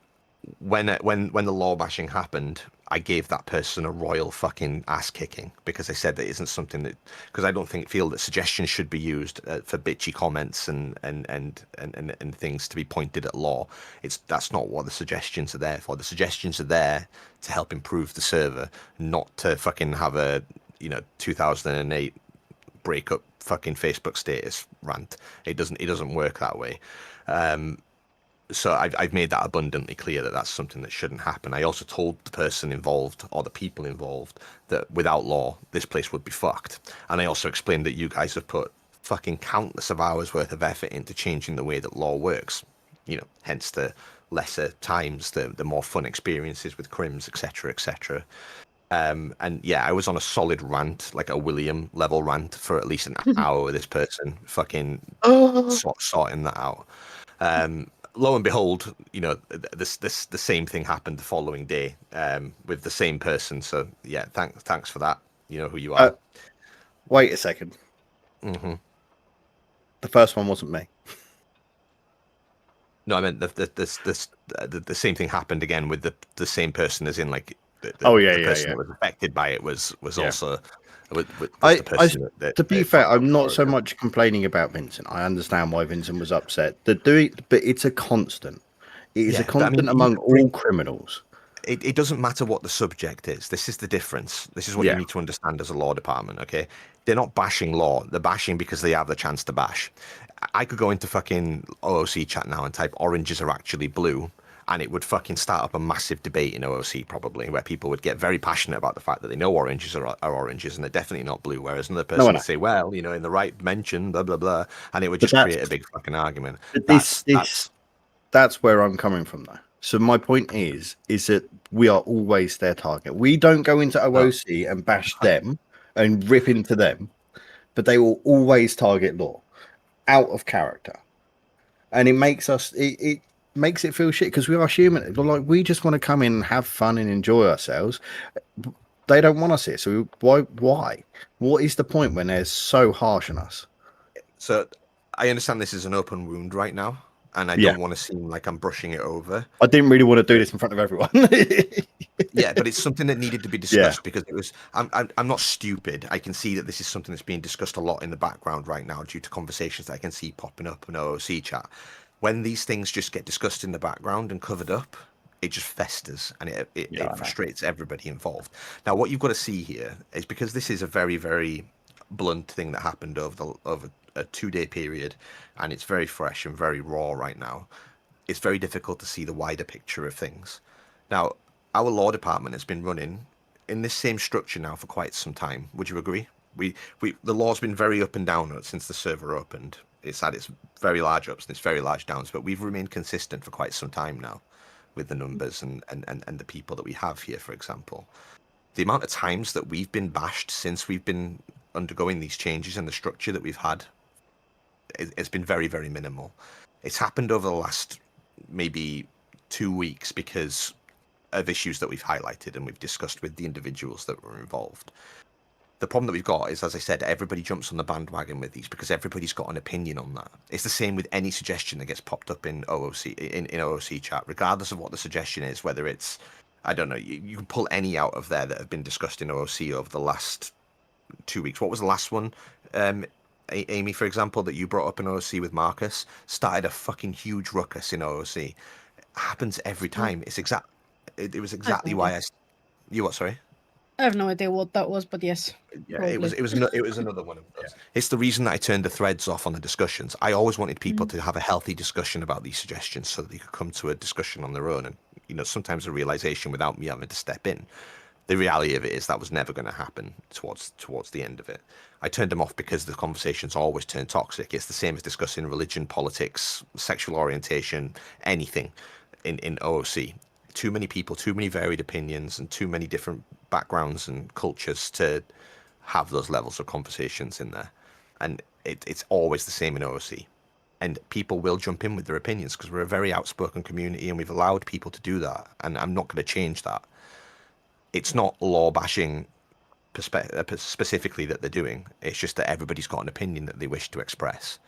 Speaker 2: when the law bashing happened, I gave that person a royal fucking ass kicking because I said that isn't something that, because I don't feel that suggestions should be used for bitchy comments and things to be pointed at law. That's not what the suggestions are there for. The suggestions are there to help improve the server, not to fucking have a 2008 breakup fucking Facebook status rant. It doesn't work that way. So I've made that abundantly clear that that's something that shouldn't happen. I also told the person involved or the people involved that without law, this place would be fucked. And I also explained that you guys have put fucking countless of hours worth of effort into changing the way that law works. Hence the lesser times, the more fun experiences with crims, etc., etc. And yeah, I was on a solid rant, like a William level rant, for at least an hour with this person, fucking sorting that out. Lo and behold, the same thing happened the following day with the same person. So yeah, thanks for that. You know who you are.
Speaker 3: Wait a second.
Speaker 2: Mm-hmm.
Speaker 3: The first one wasn't me.
Speaker 2: No, I meant the same thing happened again with the same person, as in like the person that was affected by it was also.
Speaker 3: To be fair, I'm not so much complaining about Vincent. I understand why Vincent was upset. But it's a constant. It is a constant among all criminals.
Speaker 2: It doesn't matter what the subject is. This is the difference. This is what you need to understand as a law department, okay? They're not bashing law. They're bashing because they have the chance to bash. I could go into fucking OOC chat now and type oranges are actually blue, and it would fucking start up a massive debate in OOC probably, where people would get very passionate about the fact that they know oranges are oranges and they're definitely not blue, whereas another person would say, well, in the right mention, blah, blah, blah, and it would just create a big fucking argument.
Speaker 3: That's where I'm coming from, though. So my point is that we are always their target. We don't go into OOC and bash them and rip into them, but they will always target law out of character. And it makes us... It makes it feel shit because we are human. Like, we just want to come in and have fun and enjoy ourselves. They don't want us here. So why? What is the point when they're so harsh on us?
Speaker 2: So I understand this is an open wound right now, and I don't want to seem like I'm brushing it over.
Speaker 3: I didn't really want to do this in front of everyone.
Speaker 2: Yeah, but it's something that needed to be discussed because it was. I'm not stupid. I can see that this is something that's being discussed a lot in the background right now due to conversations that I can see popping up in OOC chat. When these things just get discussed in the background and covered up, it just festers and it frustrates everybody involved. Now, what you've got to see here is, because this is a very, very blunt thing that happened over a 2-day period, and it's very fresh and very raw right now, it's very difficult to see the wider picture of things. Now, our law department has been running in this same structure now for quite some time. Would you agree? The law's been very up and down since the server opened. It's had its very large ups and its very large downs, but we've remained consistent for quite some time now with the numbers and the people that we have here, for example. The amount of times that we've been bashed since we've been undergoing these changes in the structure that we've had, it's been very, very minimal. It's happened over the last maybe 2 weeks because of issues that we've highlighted and we've discussed with the individuals that were involved. The problem that we've got is, as I said, everybody jumps on the bandwagon with these because everybody's got an opinion on that. It's the same with any suggestion that gets popped up in OOC in OOC chat, regardless of what the suggestion is, whether it's, I don't know, you can pull any out of there that have been discussed in OOC over the last 2 weeks. What was the last one? Amy, for example, that you brought up in OOC with Marcus, started a fucking huge ruckus in OOC. It happens every time. It was exactly why you what? Sorry.
Speaker 1: I have no idea what that was, but yes.
Speaker 2: Yeah,
Speaker 1: probably.
Speaker 2: it was another one of those. It's the reason that I turned the threads off on the discussions. I always wanted people to have a healthy discussion about these suggestions so that they could come to a discussion on their own, and sometimes a realization without me having to step in. The reality of it is that was never going to happen towards the end of it. I turned them off because the conversations always turn toxic. It's the same as discussing religion, politics, sexual orientation, anything in OOC. Too many people, too many varied opinions, and too many different backgrounds and cultures to have those levels of conversations in there. And it's always the same in OOC. And people will jump in with their opinions because we're a very outspoken community and we've allowed people to do that. And I'm not going to change that. It's not law bashing specifically that they're doing. It's just that everybody's got an opinion that they wish to express.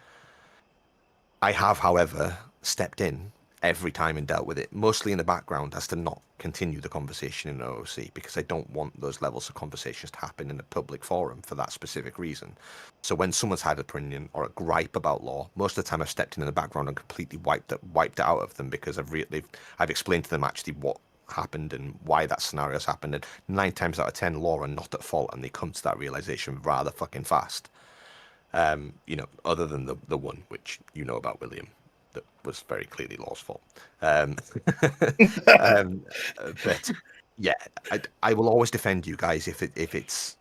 Speaker 2: I have, however, stepped in every time and dealt with it, mostly in the background, as to not continue the conversation in OOC, because I don't want those levels of conversations to happen in a public forum for that specific reason. So when someone's had an opinion or a gripe about law, most of the time I've stepped in the background and completely wiped it out of them, because I've explained to them actually what happened and why that scenario's happened, and 9 times out of 10 law are not at fault, and they come to that realization rather fucking fast. You know, other than the one which you know about, William, that was very clearly law's fault. But yeah, I will always defend you guys if it's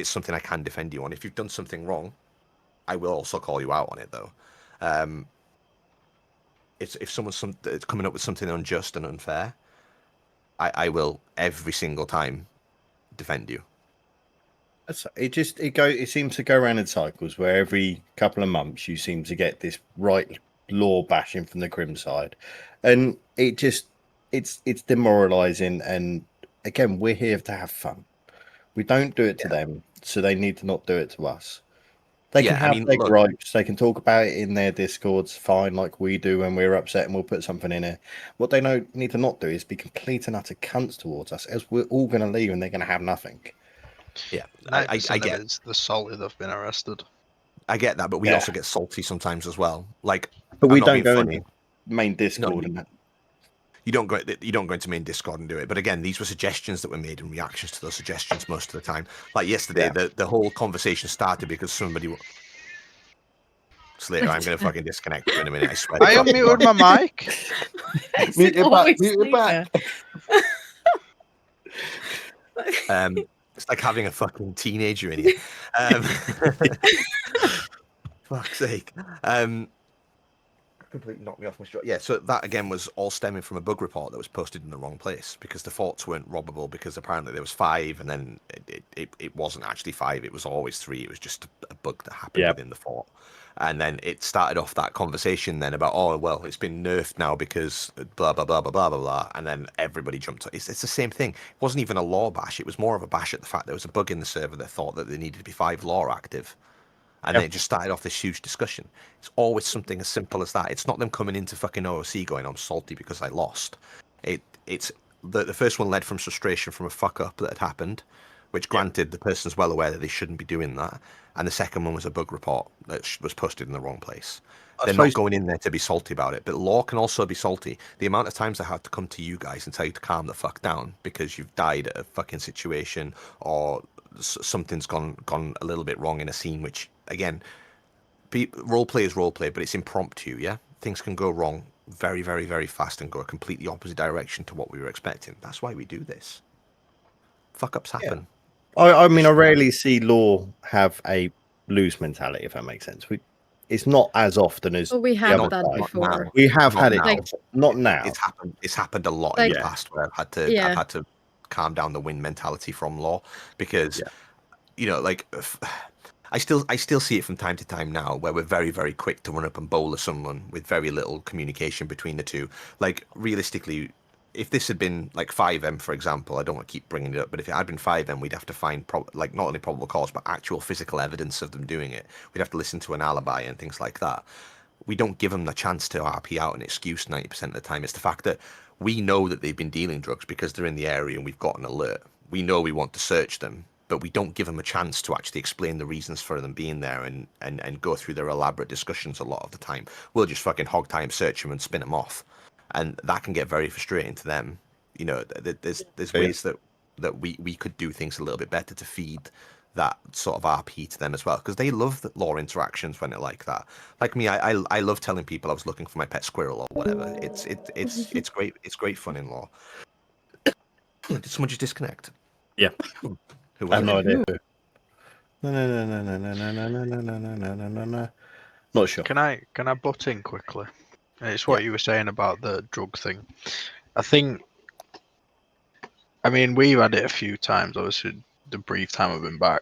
Speaker 2: something I can defend you on. If you've done something wrong, I will also call you out on it, though. If someone's coming up with something unjust and unfair, I will every single time defend you.
Speaker 3: It seems to go around in cycles, where every couple of months you seem to get this right law bashing from the Crim side, and it's demoralizing. And again, we're here to have fun. We don't do it to them, so they need to not do it to us. They can have their gripes. They can talk about it in their Discords, fine, like we do when we're upset, and we'll put something in it. What they need to not do is be complete and utter cunts towards us, as we're all going to leave and they're going to have nothing.
Speaker 2: Yeah,
Speaker 4: 90% of it's the salty they've been arrested.
Speaker 2: I get that, but we also get salty sometimes as well. Like,
Speaker 3: but we don't go into main Discord and that.
Speaker 2: You don't go into main Discord and do it. But again, these were suggestions that were made in reactions to those suggestions most of the time. Like yesterday, the whole conversation started because somebody. Slater, I'm going to fucking disconnect you in a minute. I swear.
Speaker 4: I unmuted my mic.
Speaker 3: Mute it back.
Speaker 2: It's like having a fucking teenager in here. Fuck's sake. Completely knocked me off my shot. Yeah, so that again was all stemming from a bug report that was posted in the wrong place, because the forts weren't robbable, because apparently there was 5, and then it wasn't actually 5, it was always 3. It was just a bug that happened within the fort. And then it started off that conversation then about, oh, well, it's been nerfed now because blah, blah, blah, blah, blah, blah, blah. And then everybody jumped on. It's the same thing. It wasn't even a law bash. It was more of a bash at the fact there was a bug in the server that thought that there needed to be 5 law active. And then it just started off this huge discussion. It's always something as simple as that. It's not them coming into fucking OOC going, I'm salty because I lost. It's the first one led from frustration from a fuck up that had happened, which granted the person's well aware that they shouldn't be doing that. And the second one was a bug report that was posted in the wrong place. They're not going in there to be salty about it, but law can also be salty. The amount of times I had to come to you guys and tell you to calm the fuck down because you've died at a fucking situation, or something's gone a little bit wrong in a scene, which again, roleplay is roleplay, but it's impromptu. Yeah, things can go wrong very, very, very fast and go a completely opposite direction to what we were expecting. That's why we do this. Fuck ups happen.
Speaker 3: I mean, I rarely see law have a lose mentality, if that makes sense. It's not as often as
Speaker 1: we have that before.
Speaker 3: We have had it, not now.
Speaker 2: It's happened a lot in the past where I've had to calm down the win mentality from law, because you know, like I still see it from time to time now, where we're very, very quick to run up and bowl at someone with very little communication between the two. Like, realistically, if this had been like 5M, for example, I don't want to keep bringing it up, but if it had been 5M, we'd have to find not only probable cause, but actual physical evidence of them doing it. We'd have to listen to an alibi and things like that. We don't give them the chance to RP out an excuse 90% of the time. It's the fact that we know that they've been dealing drugs because they're in the area and we've got an alert. We know we want to search them, but we don't give them a chance to actually explain the reasons for them being there and go through their elaborate discussions a lot of the time. We'll just fucking hog time, search them and spin them off. And that can get very frustrating to them. You know, there's ways that we could do things a little bit better to feed that sort of RP to them as well, because they love the law interactions when they're like that. Like me, I love telling people I was looking for my pet squirrel or whatever. It's great. It's great fun in law. Did someone just disconnect?
Speaker 3: Yeah.
Speaker 2: Who
Speaker 3: I have no idea. No. Not sure.
Speaker 4: Can I butt in quickly? It's what you were saying about the drug thing. I mean, we've had it a few times, obviously, the brief time I've been back.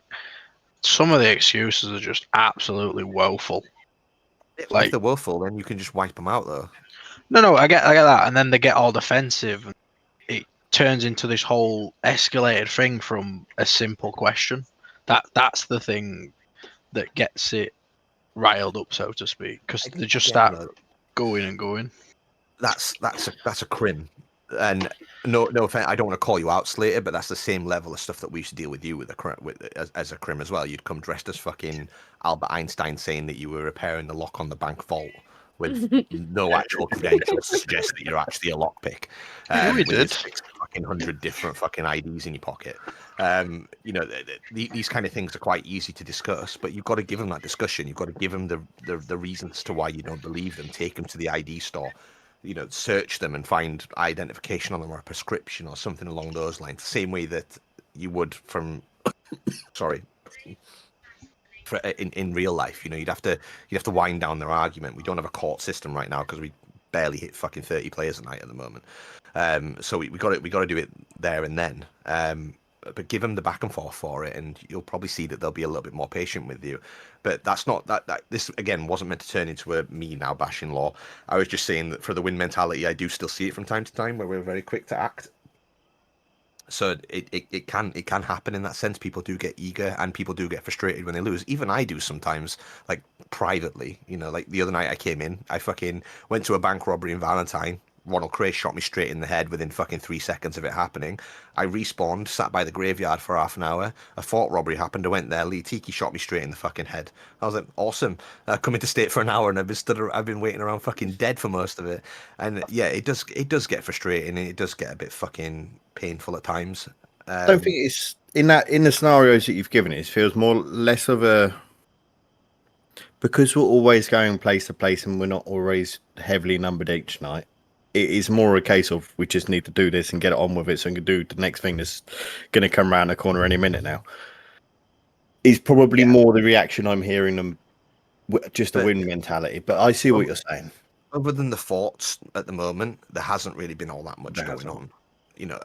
Speaker 4: Some of the excuses are just absolutely woeful.
Speaker 2: Like, if they're woeful, then you can just wipe them out, though.
Speaker 4: No, I get that, and then they get all defensive. And it turns into this whole escalated thing from a simple question. That's the thing that gets it riled up, so to speak, because they just start going.
Speaker 2: That's a crim, and no offense, I don't want to call you out, Slater, but that's the same level of stuff that we used to deal with you with as a crim as well. You'd come dressed as fucking Albert Einstein saying that you were repairing the lock on the bank vault with no actual credentials to suggest that you're actually a lockpick.
Speaker 4: We
Speaker 2: with
Speaker 4: did.
Speaker 2: 100 different fucking IDs in your pocket. These kind of things are quite easy to discuss, but you've got to give them that discussion. You've got to give them the reasons to why you don't believe them. Take them to the ID store. Search them and find identification on them or a prescription or something along those lines. The same way that you would from, sorry, in real life. You'd have to wind down their argument. We don't have a court system right now because we barely hit fucking 30 players a night at the moment. So we got to do it there and then. But give them the back and forth for it, and you'll probably see that they'll be a little bit more patient with you. But that's not that. This again wasn't meant to turn into a me now bashing law. I was just saying that for the win mentality, I do still see it from time to time where we're very quick to act. So it can happen in that sense. People do get eager and people do get frustrated when they lose. Even I do sometimes, like privately. Like the other night I came in, I fucking went to a bank robbery in Valentine. Ronald Cray shot me straight in the head within fucking 3 seconds of it happening. I respawned, sat by the graveyard for half an hour. A fort robbery happened. I went there. Lee Tiki shot me straight in the fucking head. I was like, awesome. Come into state for an hour and I've been waiting around fucking dead for most of it. And yeah, it does get frustrating and it does get a bit fucking painful at times.
Speaker 3: I don't think it's in the scenarios that you've given. It feels less of a, because we're always going place to place and we're not always heavily numbered each night. It is more a case of we just need to do this and get it on with it so we can do the next thing that's going to come around the corner any minute now. Is probably more the reaction I'm hearing them, just a win mentality. But I see what you're saying.
Speaker 2: Other than the forts at the moment, there hasn't really been all that much going on.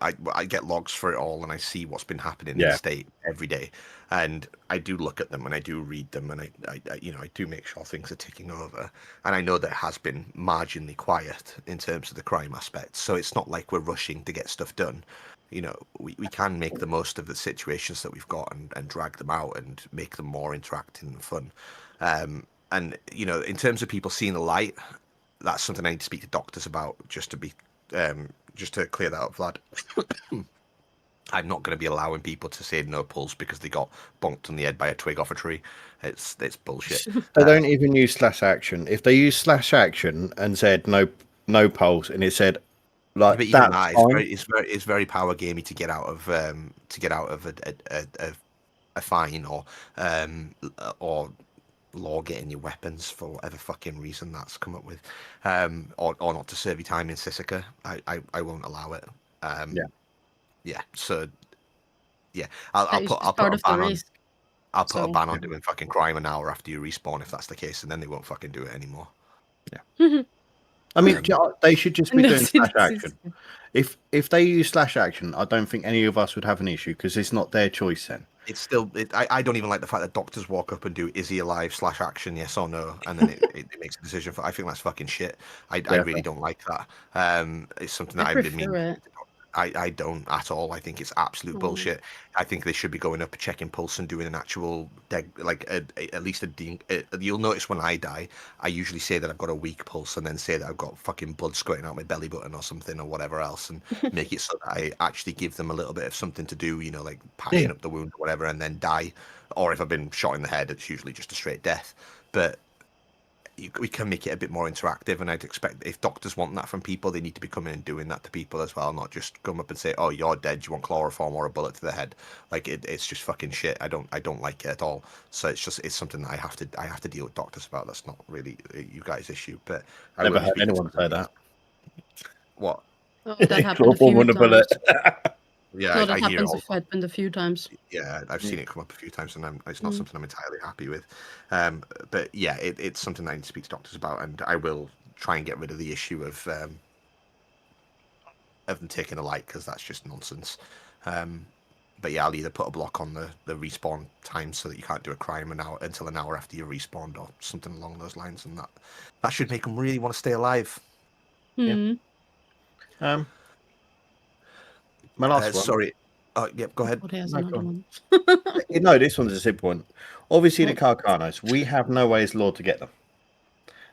Speaker 2: I get logs for it all and I see what's been happening in the state every day. And I do look at them and I do read them and I do make sure things are ticking over. And I know that it has been marginally quiet in terms of the crime aspect. So it's not like we're rushing to get stuff done. We can make the most of the situations that we've got and drag them out and make them more interactive and fun. And in terms of people seeing the light, that's something I need to speak to doctors about just to clear that up, Vlad. I'm not going to be allowing people to say no pulse because they got bonked on the head by a twig off a tree. It's bullshit.
Speaker 3: They don't even use /action. If they use /action and said no pulse, and it said like that,
Speaker 2: it's very power gamey to get out of a fine or law getting your weapons for whatever fucking reason that's come up with, or not to serve your time in Sisika. I won't allow it. So I'll put a ban on doing fucking crime an hour after you respawn if that's the case, and then they won't fucking do it anymore.
Speaker 3: I mean, they should just be doing /action. If they use /action, I don't think any of us would have an issue because it's not their choice then.
Speaker 2: It's still, I don't even like the fact that doctors walk up and do, is he alive /action, yes or no, and then it makes a decision. I think that's fucking shit. I really don't like that. It's something that I really mean. I don't at all. I think it's absolute bullshit. I think they should be going up, checking pulse, and doing an actual at least you'll notice when I die, I usually say that I've got a weak pulse, and then say that I've got fucking blood squirting out my belly button or something or whatever else, and make it so that I actually give them a little bit of something to do, like patching up the wound or whatever, and then die. Or if I've been shot in the head, it's usually just a straight death. But we can make it a bit more interactive, and I'd expect if doctors want that from people, they need to be coming and doing that to people as well, not just come up and say, "Oh, you're dead. Do you want chloroform or a bullet to the head?" Like it's just fucking shit. I don't like it at all. So it's something that I have to deal with doctors about. That's not really you guys' issue. But I
Speaker 3: never heard anyone say that.
Speaker 2: What?
Speaker 1: Oh, that happened a few times.
Speaker 2: Yeah,
Speaker 1: that
Speaker 2: I hear it all.
Speaker 1: Happened a few times.
Speaker 2: Yeah, I've seen it come up a few times, and it's not something I'm entirely happy with. But yeah, it's something I need to speak to doctors about, and I will try and get rid of the issue of them taking a light, because that's just nonsense. But yeah, I'll either put a block on the respawn time so that you can't do a crime until an hour after you respawned, or something along those lines, and that should make them really want to stay alive.
Speaker 1: Yeah.
Speaker 3: My last one.
Speaker 2: Sorry. Go ahead.
Speaker 3: No, this one's a simple one. Obviously, the Carcanos, we have no way as law to get them.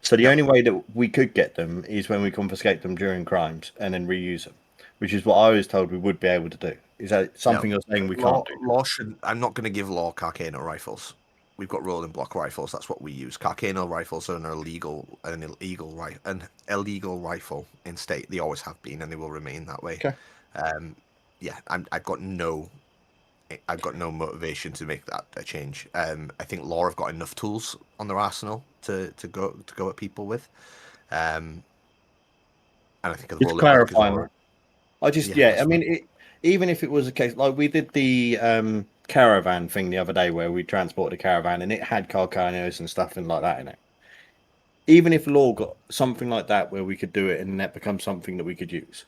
Speaker 3: So the only way that we could get them is when we confiscate them during crimes and then reuse them, which is what I was told we would be able to do. Is that something you're saying we can't do?
Speaker 2: Law should. I'm not going to give Law Carcano rifles. We've got rolling block rifles. That's what we use. Carcano rifles are an illegal rifle in state. They always have been, and they will remain that way.
Speaker 3: Okay.
Speaker 2: Yeah, I've got no motivation to make that a change. I think Law have got enough tools on their arsenal to go at people with. And I think
Speaker 3: Just clarifying. I mean, even if it was a case like we did the caravan thing the other day where we transported a caravan and it had Carcanos and stuff and like that in it. Even if Law got something like that where we could do it and that becomes something that we could use.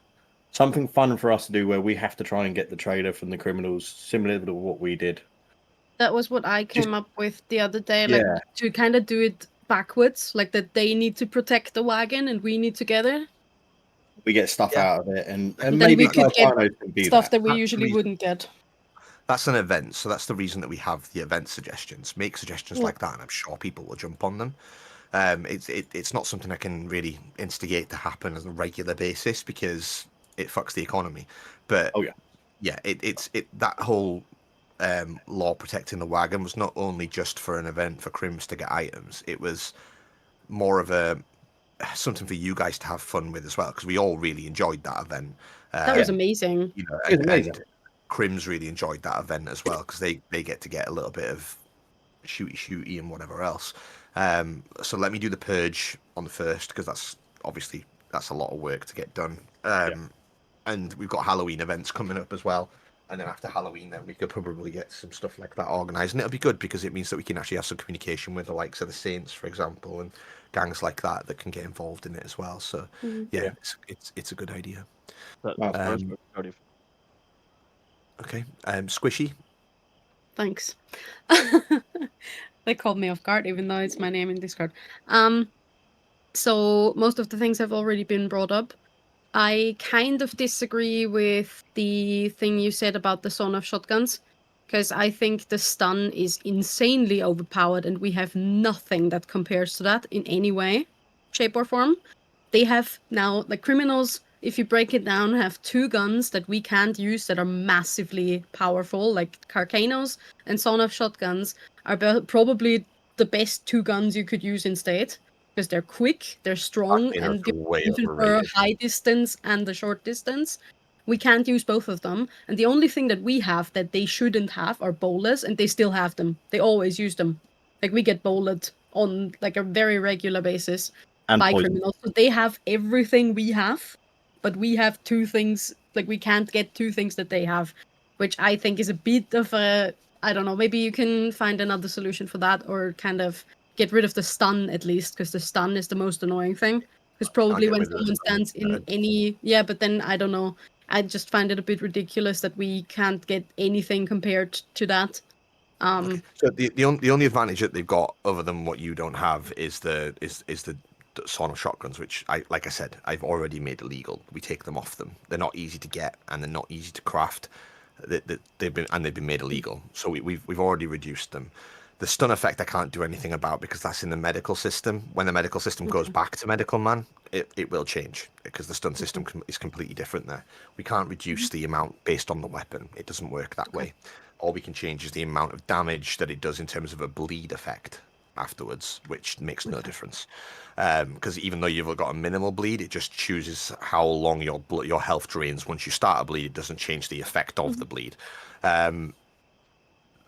Speaker 3: Something fun for us to do where we have to try and get the trailer from the criminals, similar to what we did.
Speaker 1: That was what I came up with the other day, like to kind of do it backwards, like that they need to protect the wagon and we need to get it.
Speaker 3: We get stuff out of it, and
Speaker 1: then
Speaker 3: maybe
Speaker 1: we could get stuff that we
Speaker 2: That's
Speaker 1: usually wouldn't get.
Speaker 2: That's an event, so that's the reason that we have the event suggestions. Make suggestions like that, and I'm sure people will jump on them. It's not something I can really instigate to happen on a regular basis because it fucks the economy. But it's that whole law protecting the wagon was not only just for an event for crims to get items. It was more of something for you guys to have fun with as well, because we all really enjoyed that event.
Speaker 1: That was amazing.
Speaker 2: You know, and crims really enjoyed that event as well because they get to get a little bit of shooty and whatever else. So let me do the purge on the 1st because that's a lot of work to get done. And we've got Halloween events coming up as well. And then after Halloween, then we could probably get some stuff like that organised, and it'll be good because it means that we can actually have some communication with the likes of the Saints, for example, and gangs like that can get involved in it as well. So it's a good idea. Okay, Squishy.
Speaker 1: Thanks. They called me off guard, even though it's my name in Discord. So most of the things have already been brought up. I kind of disagree with the thing you said about the sawn-off shotguns, because I think the stun is insanely overpowered, and we have nothing that compares to that in any way, shape, or form. They have now, like criminals, if you break it down, have 2 guns that we can't use that are massively powerful, like Carcanos and sawn-off shotguns are probably the best 2 guns you could use in state. Because they're quick, they're strong, and even for high distance and the short distance, we can't use both of them. And the only thing that we have that they shouldn't have are bolas, and they still have them. They always use them. Like we get bowled on like a very regular basis by criminals. So they have everything we have, but we have 2 things. Like we can't get 2 things that they have, which I think is a bit of a, I don't know. Maybe you can find another solution for that, or kind of get rid of the stun at least, because the stun is the most annoying thing. Because probably when someone stands in any... Yeah, but then, I don't know. I just find it a bit ridiculous that we can't get anything compared to that.
Speaker 2: So the only advantage that they've got, other than what you don't have, is the sawn-off shotguns, which, like I said, I've already made illegal. We take them off them. They're not easy to get, and they're not easy to craft. They've been made illegal. So we've already reduced them. The stun effect I can't do anything about because that's in the medical system. When the medical system goes back to medical man, it will change because the stun system is completely different there. We can't reduce the amount based on the weapon. It doesn't work that way. All we can change is the amount of damage that it does in terms of a bleed effect afterwards, which makes no difference. Because even though you've got a minimal bleed, it just chooses how long your health drains. Once you start a bleed, it doesn't change the effect of the bleed.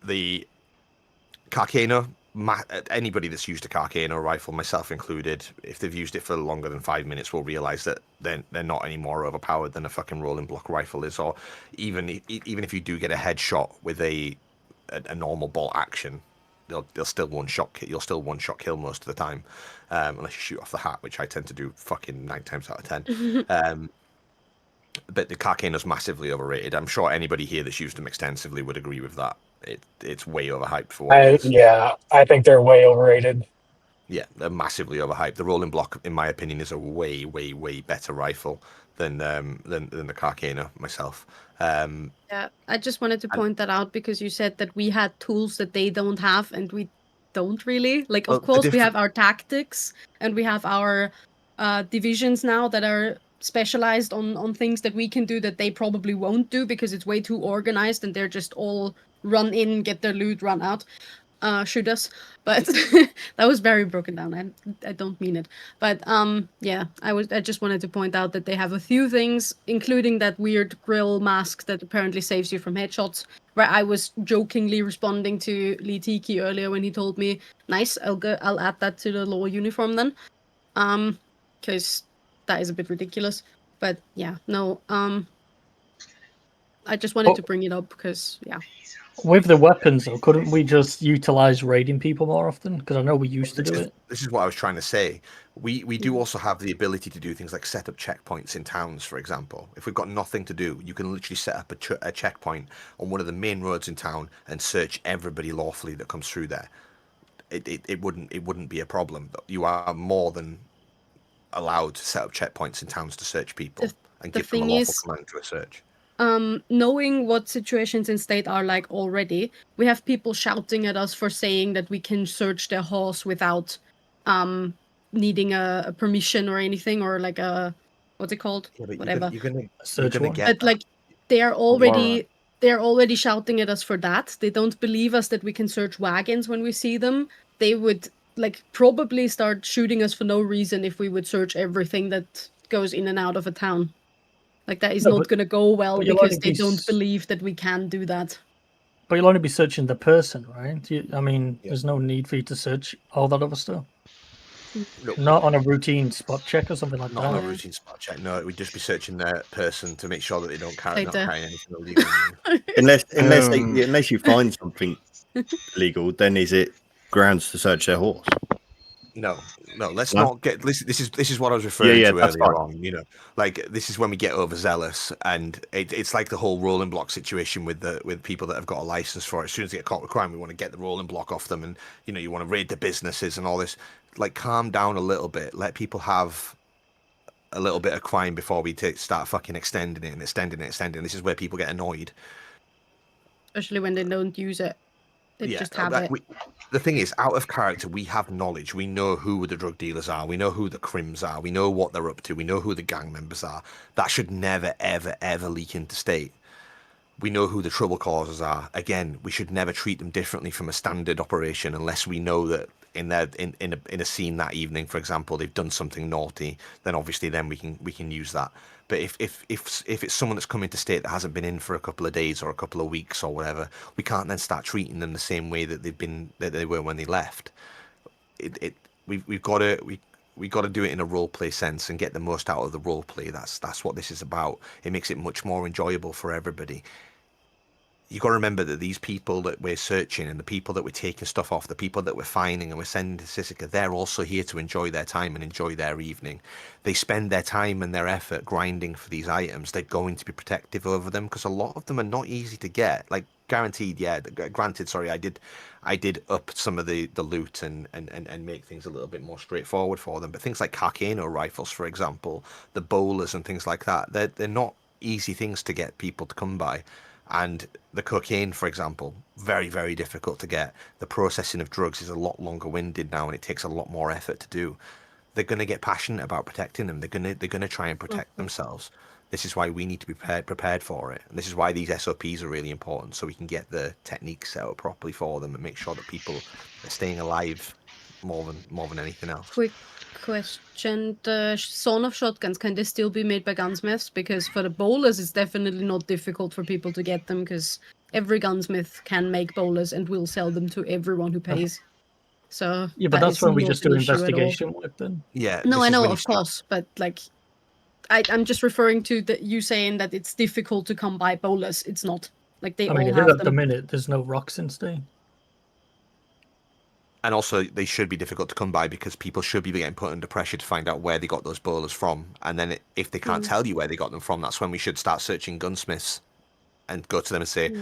Speaker 2: The Carcano, anybody that's used a Carcano rifle, myself included, if they've used it for longer than 5 minutes, will realize that they're not any more overpowered than a fucking rolling block rifle is. Or even if you do get a headshot with a normal bolt action, they'll still one-shot kill. You'll still one-shot kill most of the time, unless you shoot off the hat, which I tend to do fucking 9 times out of 10. But the Carcano's massively overrated. I'm sure anybody here that's used them extensively would agree with that. It's way overhyped for what it is.
Speaker 11: Yeah, I think they're way overrated.
Speaker 2: Yeah, they're massively overhyped. The rolling block, in my opinion, is a way, way, way better rifle than the Carcano myself.
Speaker 1: Yeah, I just wanted to point that out because you said that we had tools that they don't have, and we don't really. Like, of course, we have our tactics and we have our divisions now that are specialized on things that we can do that they probably won't do because it's way too organized and they're just all run in, get their loot, run out, shoot us. But that was very broken down. I don't mean it. But yeah, I just wanted to point out that they have a few things, including that weird grill mask that apparently saves you from headshots. Where I was jokingly responding to Lee Tiki earlier when he told me, "Nice, I'll add that to the law uniform then," because that is a bit ridiculous. But yeah, no, I just wanted to bring it up because yeah.
Speaker 8: With the weapons, though, couldn't we just utilize raiding people more often? Because I know we used to do it.
Speaker 2: This is what I was trying to say. We do also have the ability to do things like set up checkpoints in towns, for example. If we've got nothing to do, you can literally set up a checkpoint on one of the main roads in town and search everybody lawfully that comes through there. It wouldn't be a problem. You are more than allowed to set up checkpoints in towns to search people and give them a lawful command to a search.
Speaker 1: Knowing what situations in state are like already, we have people shouting at us for saying that we can search their horse without needing a permission or anything, or like a what's it called? Whatever.
Speaker 2: You're gonna get
Speaker 1: but like they're already shouting at us for that. They don't believe us that we can search wagons when we see them. They would like probably start shooting us for no reason if we would search everything that goes in and out of a town. Like, that is not going to go well because they don't believe that we can do that.
Speaker 8: But you'll only be searching the person, right? I mean, there's no need for you to search all that other stuff.
Speaker 2: No.
Speaker 8: Not on a routine spot check or something like that.
Speaker 2: Not on a routine spot check. No, it would just be searching their person to make sure that they don't carry anything illegal.
Speaker 3: unless you find something illegal, then is it grounds to search their horse?
Speaker 2: No, let's not get this is what I was referring to earlier on. You know, like this is when we get overzealous, and it's like the whole rolling block situation with people that have got a license for it. As soon as they get caught with crime, we want to get the rolling block off them, and you want to raid the businesses and all this. Like, calm down a little bit. Let people have a little bit of crime before we start fucking extending it. This is where people get annoyed,
Speaker 1: especially when they don't use it. They just have it.
Speaker 2: The thing is, out of character, we have knowledge. We know who the drug dealers are. We know who the crims are. We know what they're up to. We know who the gang members are. That should never, ever, ever leak into state. We know who the trouble causers are. Again, we should never treat them differently from a standard operation unless we know that in a scene that evening, for example, they've done something naughty. Then obviously, then we can use that. But if it's someone that's come into state that hasn't been in for a couple of days or a couple of weeks or whatever, we can't then start treating them the same way that they were when they left. We've got to do it in a role play sense and get the most out of the role play. That's what this is about. It makes it much more enjoyable for everybody. You got to remember that these people that we're searching and the people that we're taking stuff off, the people that we're finding and we're sending to Sisika, they're also here to enjoy their time and enjoy their evening. They spend their time and their effort grinding for these items. They're going to be protective over them because a lot of them are not easy to get. Like, guaranteed, yeah. Granted, sorry, I did up some of the loot and make things a little bit more straightforward for them. But things like Carcano rifles, for example, the bowlers and things like that, they're not easy things to get people to come by. And the cocaine, for example, very, very difficult to get. The processing of drugs is a lot longer winded now, and it takes a lot more effort to do. They're going to get passionate about protecting them. They're going to try and protect themselves. This is why we need to be prepared for it. And this is why these SOPs are really important, so we can get the techniques set up properly for them and make sure that people are staying alive more than anything else.
Speaker 1: Quick question: the sawn-off shotguns, can they still be made by gunsmiths? Because for the bowlers, it's definitely not difficult for people to get them, because every gunsmith can make bowlers and will sell them to everyone who pays. So
Speaker 8: yeah, but that's when we just do investigation work then.
Speaker 2: Yeah.
Speaker 1: No, I know, of course, but like, I'm just referring to you saying that it's difficult to come by bowlers. It's not. Like, they all have them.
Speaker 8: At the minute, there's no rocks in state.
Speaker 2: And also, they should be difficult to come by because people should be getting put under pressure to find out where they got those bowlers from. And then if they can't tell you where they got them from, that's when we should start searching gunsmiths and go to them and say,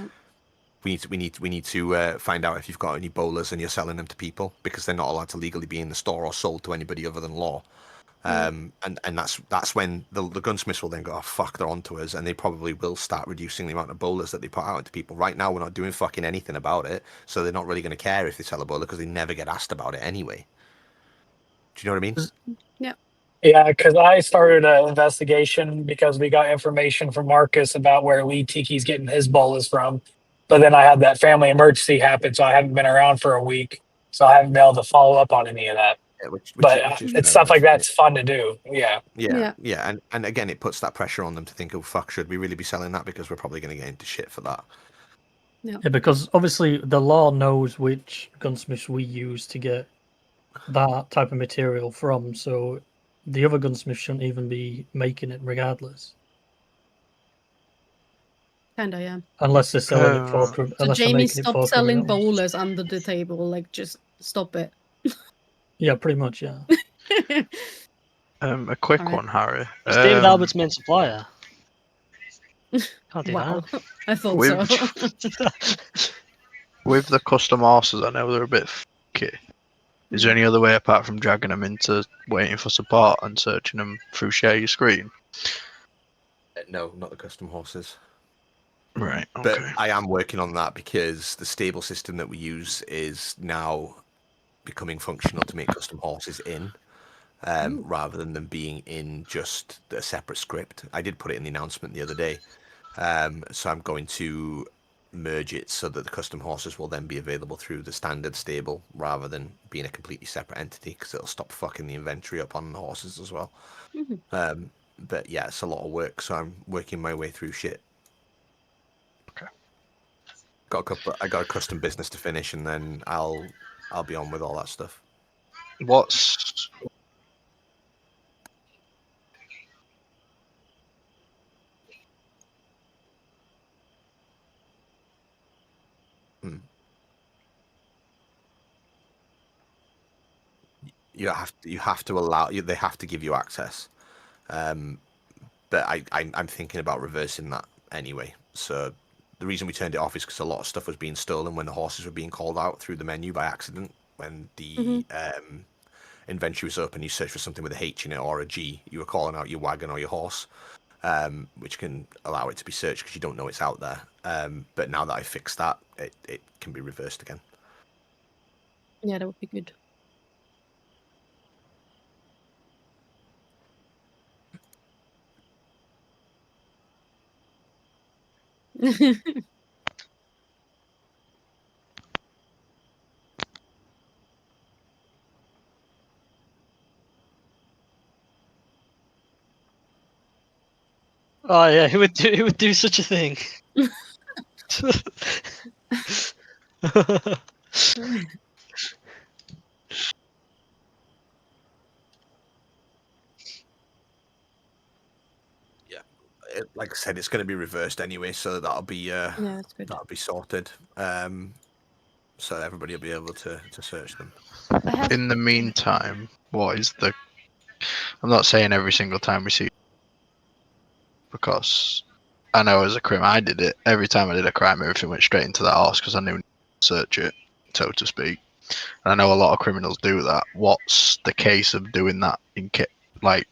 Speaker 2: we need to find out if you've got any bowlers and you're selling them to people, because they're not allowed to legally be in the store or sold to anybody other than law. And that's when the gunsmiths will then go, oh fuck, they're onto us, and they probably will start reducing the amount of bowlers that they put out into people. Right now, we're not doing fucking anything about it, so they're not really going to care if they sell a bowler because they never get asked about it anyway. Do you know what I mean?
Speaker 1: Yeah.
Speaker 11: Yeah, because I started an investigation because we got information from Marcus about where Lee Tiki's getting his bolas from. But then I had that family emergency happen, so I haven't been around for a week. So I haven't been able to follow up on any of that.
Speaker 2: Yeah, which is
Speaker 11: it's stuff like that's fun to do. Yeah.
Speaker 2: Yeah. And again, it puts that pressure on them to think, oh, fuck, should we really be selling that? Because we're probably going to get into shit for that.
Speaker 8: Yeah, because obviously the law knows which gunsmiths we use to get that type of material from, so the other gunsmiths shouldn't even be making it regardless.
Speaker 1: Kinda, yeah.
Speaker 8: Unless they're selling it for...
Speaker 1: So
Speaker 8: unless
Speaker 1: Jamie,
Speaker 8: they're making it
Speaker 1: stop
Speaker 8: for
Speaker 1: selling
Speaker 8: criminals.
Speaker 1: bowlers under the table. Like, just stop it.
Speaker 8: Yeah, pretty much, yeah.
Speaker 4: A quick one, Harry.
Speaker 9: It's David Albert's main supplier. Can't do
Speaker 1: Wow.
Speaker 9: that.
Speaker 1: I thought so.
Speaker 4: With the custom horses, I know they're a bit funky. Is there any other way apart from dragging them into waiting for support and searching them through share your screen?
Speaker 2: No, not the custom horses.
Speaker 4: Right, okay.
Speaker 2: But I am working on that because the stable system that we use is now becoming functional to make custom horses in, rather than them being in just a separate script. I did put it in the announcement the other day. So I'm going to merge it so that the custom horses will then be available through the standard stable rather than being a completely separate entity, because it'll stop fucking the inventory up on the horses as well. But yeah, it's a lot of work, so I'm working my way through shit.
Speaker 4: Okay.
Speaker 2: I got a custom business to finish, and then I'll be on with all that stuff.
Speaker 4: What's
Speaker 2: you have to allow you. They have to give you access. But I'm thinking about reversing that anyway. So the reason we turned it off is because a lot of stuff was being stolen when the horses were being called out through the menu by accident. When the inventory was open, you search for something with a H in it or a G, you were calling out your wagon or your horse, which can allow it to be searched because you don't know it's out there. But now that I fixed that, it can be reversed again.
Speaker 1: Yeah, that would be good.
Speaker 9: Oh yeah, who would do such a thing?
Speaker 2: Like I said, it's going to be reversed anyway, so that'll be
Speaker 1: that's good.
Speaker 2: that'll be sorted. So everybody will be able to search them.
Speaker 4: in the meantime? What is the? I'm not saying every single time we see, because I know as a crime I did it. Every time I did a crime, everything went straight into that horse because I knew to search it, so to speak. And I know a lot of criminals do that. What's the case of doing that in like?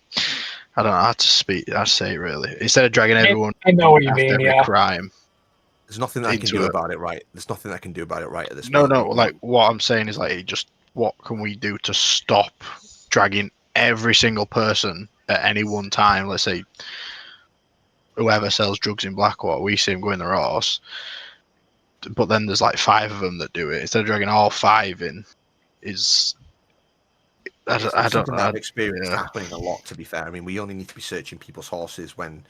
Speaker 4: I don't know how to speak. I say it really. Instead of dragging everyone,
Speaker 11: I know what you
Speaker 4: after
Speaker 11: mean.
Speaker 4: every
Speaker 11: Yeah.
Speaker 4: crime.
Speaker 2: There's nothing that I can do about it, right? There's nothing that I can do about it right at this
Speaker 4: No,
Speaker 2: moment.
Speaker 4: no. Like what I'm saying is like, just what can we do to stop dragging every single person at any one time? Let's say whoever sells drugs in Blackwater, we see them go in their horse, but then there's like 5 of them that do it. Instead of dragging all 5 in, is
Speaker 2: It's something that I've experienced happening a lot, to be fair. I mean, we only need to be searching people's horses when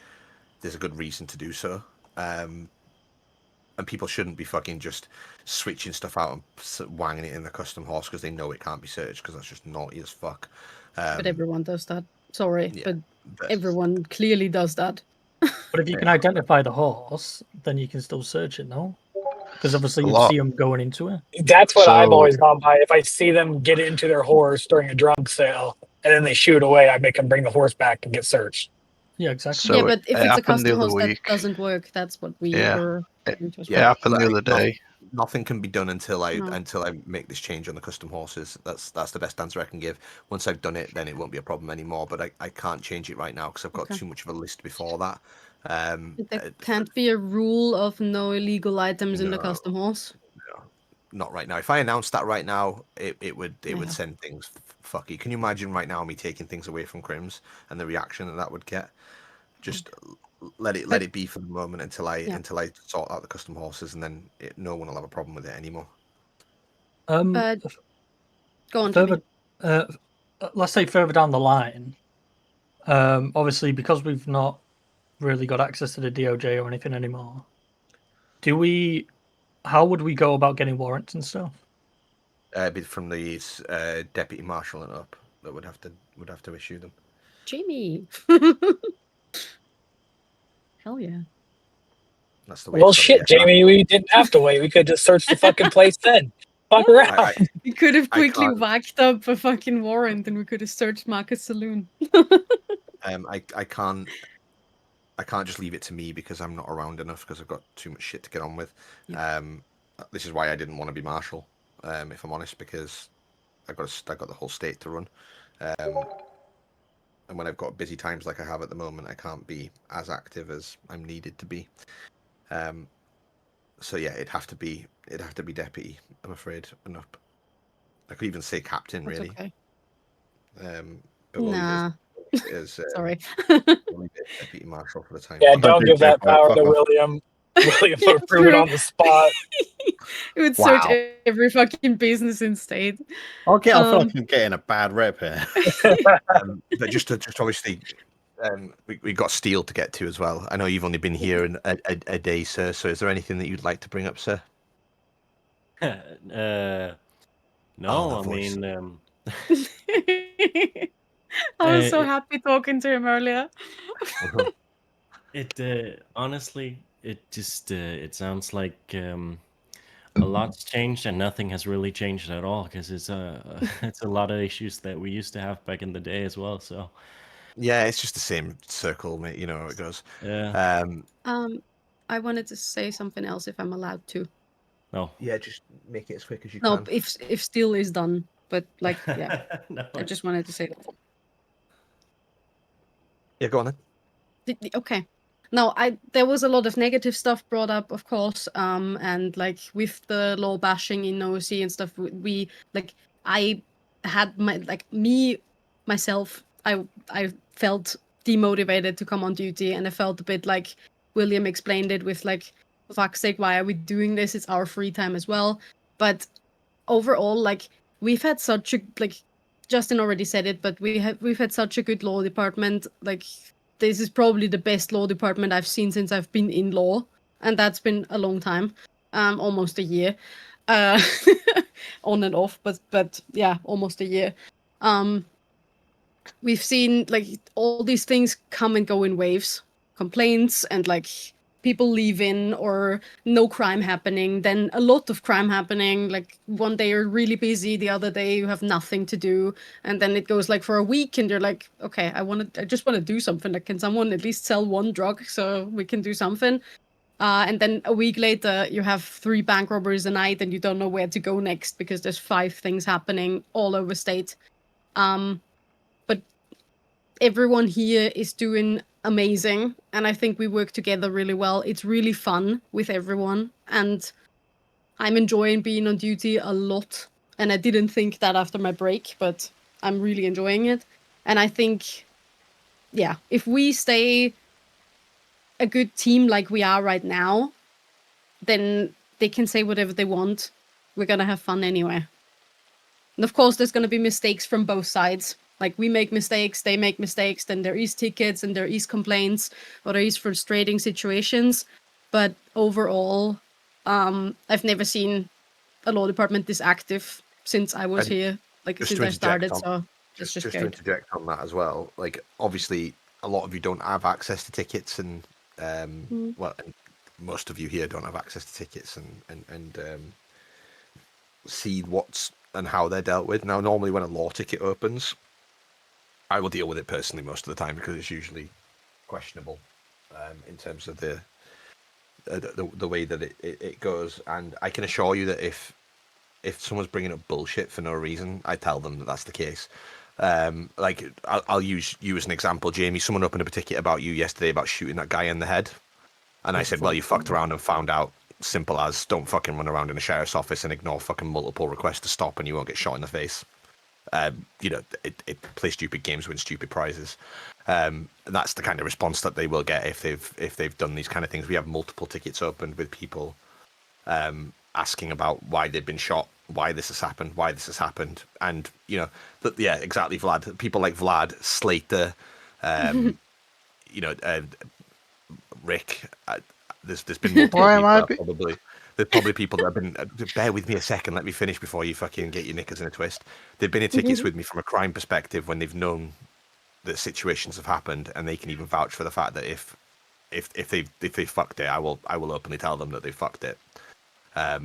Speaker 2: there's a good reason to do so. And people shouldn't be fucking just switching stuff out and wanging it in the custom horse because they know it can't be searched, because that's just naughty as fuck.
Speaker 1: But everyone does that. Sorry, but everyone clearly does that.
Speaker 8: But if you can identify the horse, then you can still search it, no? Because obviously you
Speaker 11: lot.
Speaker 8: see them going into it.
Speaker 11: That's what I've always gone by. If I see them get into their horse during a drug sale and then they shoot away, I make them bring the horse back and get searched.
Speaker 8: Yeah, exactly.
Speaker 4: So
Speaker 1: yeah, but if it's a
Speaker 4: happened the
Speaker 1: custom
Speaker 4: other
Speaker 1: horse that
Speaker 4: week.
Speaker 1: doesn't work, that's what we
Speaker 4: Yeah.
Speaker 1: were.
Speaker 4: It happened the other day.
Speaker 2: nothing can be done until I
Speaker 1: No.
Speaker 2: make this change on the custom horses. That's the best answer I can give. Once I've done it, then it won't be a problem anymore. But I can't change it right now because I've got
Speaker 1: Okay.
Speaker 2: too much of a list before that.
Speaker 1: There can't be a rule of no illegal items in the
Speaker 2: No.
Speaker 1: custom horse.
Speaker 2: No, not right now. If I announced that right now, it would
Speaker 1: Yeah.
Speaker 2: send things fucky. Can you imagine right now me taking things away from Crims and the reaction that would get? Just let it be for the moment until I sort out the custom horses, and then no one will have a problem with it anymore.
Speaker 1: Go on,
Speaker 8: further,
Speaker 1: Jimmy.
Speaker 8: let's say further down the line. Obviously, because we've not really got access to the DOJ or anything anymore, how would we go about getting warrants and stuff?
Speaker 2: From the deputy marshal and up that would have to issue them.
Speaker 1: Jimmy. Hell yeah.
Speaker 2: That's the way.
Speaker 11: Well, shit, Jamie, we didn't have to wait. We could just search the fucking place then. Fuck around.
Speaker 1: We could have quickly
Speaker 2: can't-
Speaker 1: whacked up a fucking warrant and we could have searched Marcus Saloon.
Speaker 2: I can't just leave it to me because I'm not around enough because I've got too much shit to get on with.
Speaker 1: Yeah.
Speaker 2: This is why I didn't want to be marshal, if I'm honest, because I got the whole state to run. And when I've got busy times like I have at the moment, I can't be as active as I'm needed to be. So yeah, it'd have to be deputy, I'm afraid, and up. I could even say captain,
Speaker 1: That's
Speaker 2: really.
Speaker 1: okay.
Speaker 2: But we'll
Speaker 1: Nah.
Speaker 2: leave it as
Speaker 1: Sorry.
Speaker 2: we'll leave it as deputy marshal for the time.
Speaker 11: Yeah,
Speaker 2: being.
Speaker 11: don't give that power to William. William
Speaker 1: Yeah,
Speaker 11: will prove it
Speaker 1: true.
Speaker 11: on the spot.
Speaker 1: It would search
Speaker 3: Wow.
Speaker 1: every fucking business in state.
Speaker 3: I feel like I'm getting a bad rep here.
Speaker 2: But just obviously, we got steel to get to as well. I know you've only been here in a day, sir. So is there anything that you'd like to bring up, sir?
Speaker 12: No,
Speaker 2: Oh,
Speaker 12: I
Speaker 2: voice.
Speaker 12: mean,
Speaker 1: I was so
Speaker 12: it-
Speaker 1: happy talking to him earlier.
Speaker 12: it honestly, it just it sounds like a lot's changed and nothing has really changed at all because it's it's a lot of issues that we used to have back in the day as well. So
Speaker 2: Yeah, it's just the same circle, mate. You know how it goes.
Speaker 12: yeah,
Speaker 1: I wanted to say something else if I'm allowed to.
Speaker 12: no,
Speaker 2: Yeah, just make it as quick as you
Speaker 1: No,
Speaker 2: can.
Speaker 1: if steel is done, but like, yeah,
Speaker 12: no,
Speaker 1: I just wanted to say that.
Speaker 2: Yeah, go on then.
Speaker 1: Okay. No, there was a lot of negative stuff brought up, of course, and like with the law bashing in OC and stuff, we like I had myself, I felt demotivated to come on duty, and I felt a bit like William explained it with like, for fuck's sake, why are we doing this? It's our free time as well. But overall, like we've had such a Justin already said it, but we've had such a good law department. Like this is probably the best law department I've seen since I've been in law, and that's been a long time, almost a year, on and off, but yeah, almost a year. We've seen like all these things come and go in waves, complaints and like people leaving or no crime happening, then a lot of crime happening. Like one day you're really busy, the other day you have nothing to do, and then it goes like for a week and you're like, okay, I just want to do something. Like, can someone at least sell one drug so we can do something? And then a week later you have 3 bank robberies a night and you don't know where to go next because there's 5 things happening all over state. But everyone here is doing amazing, and I think we work together really well. It's really fun with everyone, and I'm enjoying being on duty a lot. And I didn't think that after my break, but I'm really enjoying it. And I think, yeah, if we stay a good team like we are right now, then they can say whatever they want. We're gonna have fun anyway. And of course, there's gonna be mistakes from both sides. Like, we make mistakes, they make mistakes, then there is tickets and there is complaints, or there is frustrating situations. But overall, I've never seen a law department this active since I was here, like since I started. So it's just
Speaker 2: to
Speaker 1: great.
Speaker 2: interject on that as well. Like, obviously, a lot of you don't have access to tickets, and well, and most of you here don't have access to tickets and see what's and how they're dealt with. Now, normally when a law ticket opens, I will deal with it personally most of the time because it's usually questionable in terms of the the way that it goes, and I can assure you that if someone's bringing up bullshit for no reason, I tell them that that's the case. Like I'll use you as an example, Jamie. Someone opened a ticket about you yesterday about shooting that guy in the head, and I said, well, you fucked around and found out. Simple as, don't fucking run around in a sheriff's office and ignore fucking multiple requests to stop, and you won't get shot in the face. You know, it play stupid games, win stupid prizes. That's the kind of response that they will get if they've done these kind of things. We have multiple tickets opened with people asking about why they've been shot, why this has happened, and you know, yeah, exactly, Vlad. People like Vlad, Slater, you know, Rick. There's been multiple people there's probably people that have been. Bear with me a second. Let me finish before you fucking get your knickers in a twist. They've been in tickets with me from a crime perspective when they've known that situations have happened, and they can even vouch for the fact that if they fucked it, I will openly tell them that they fucked it. I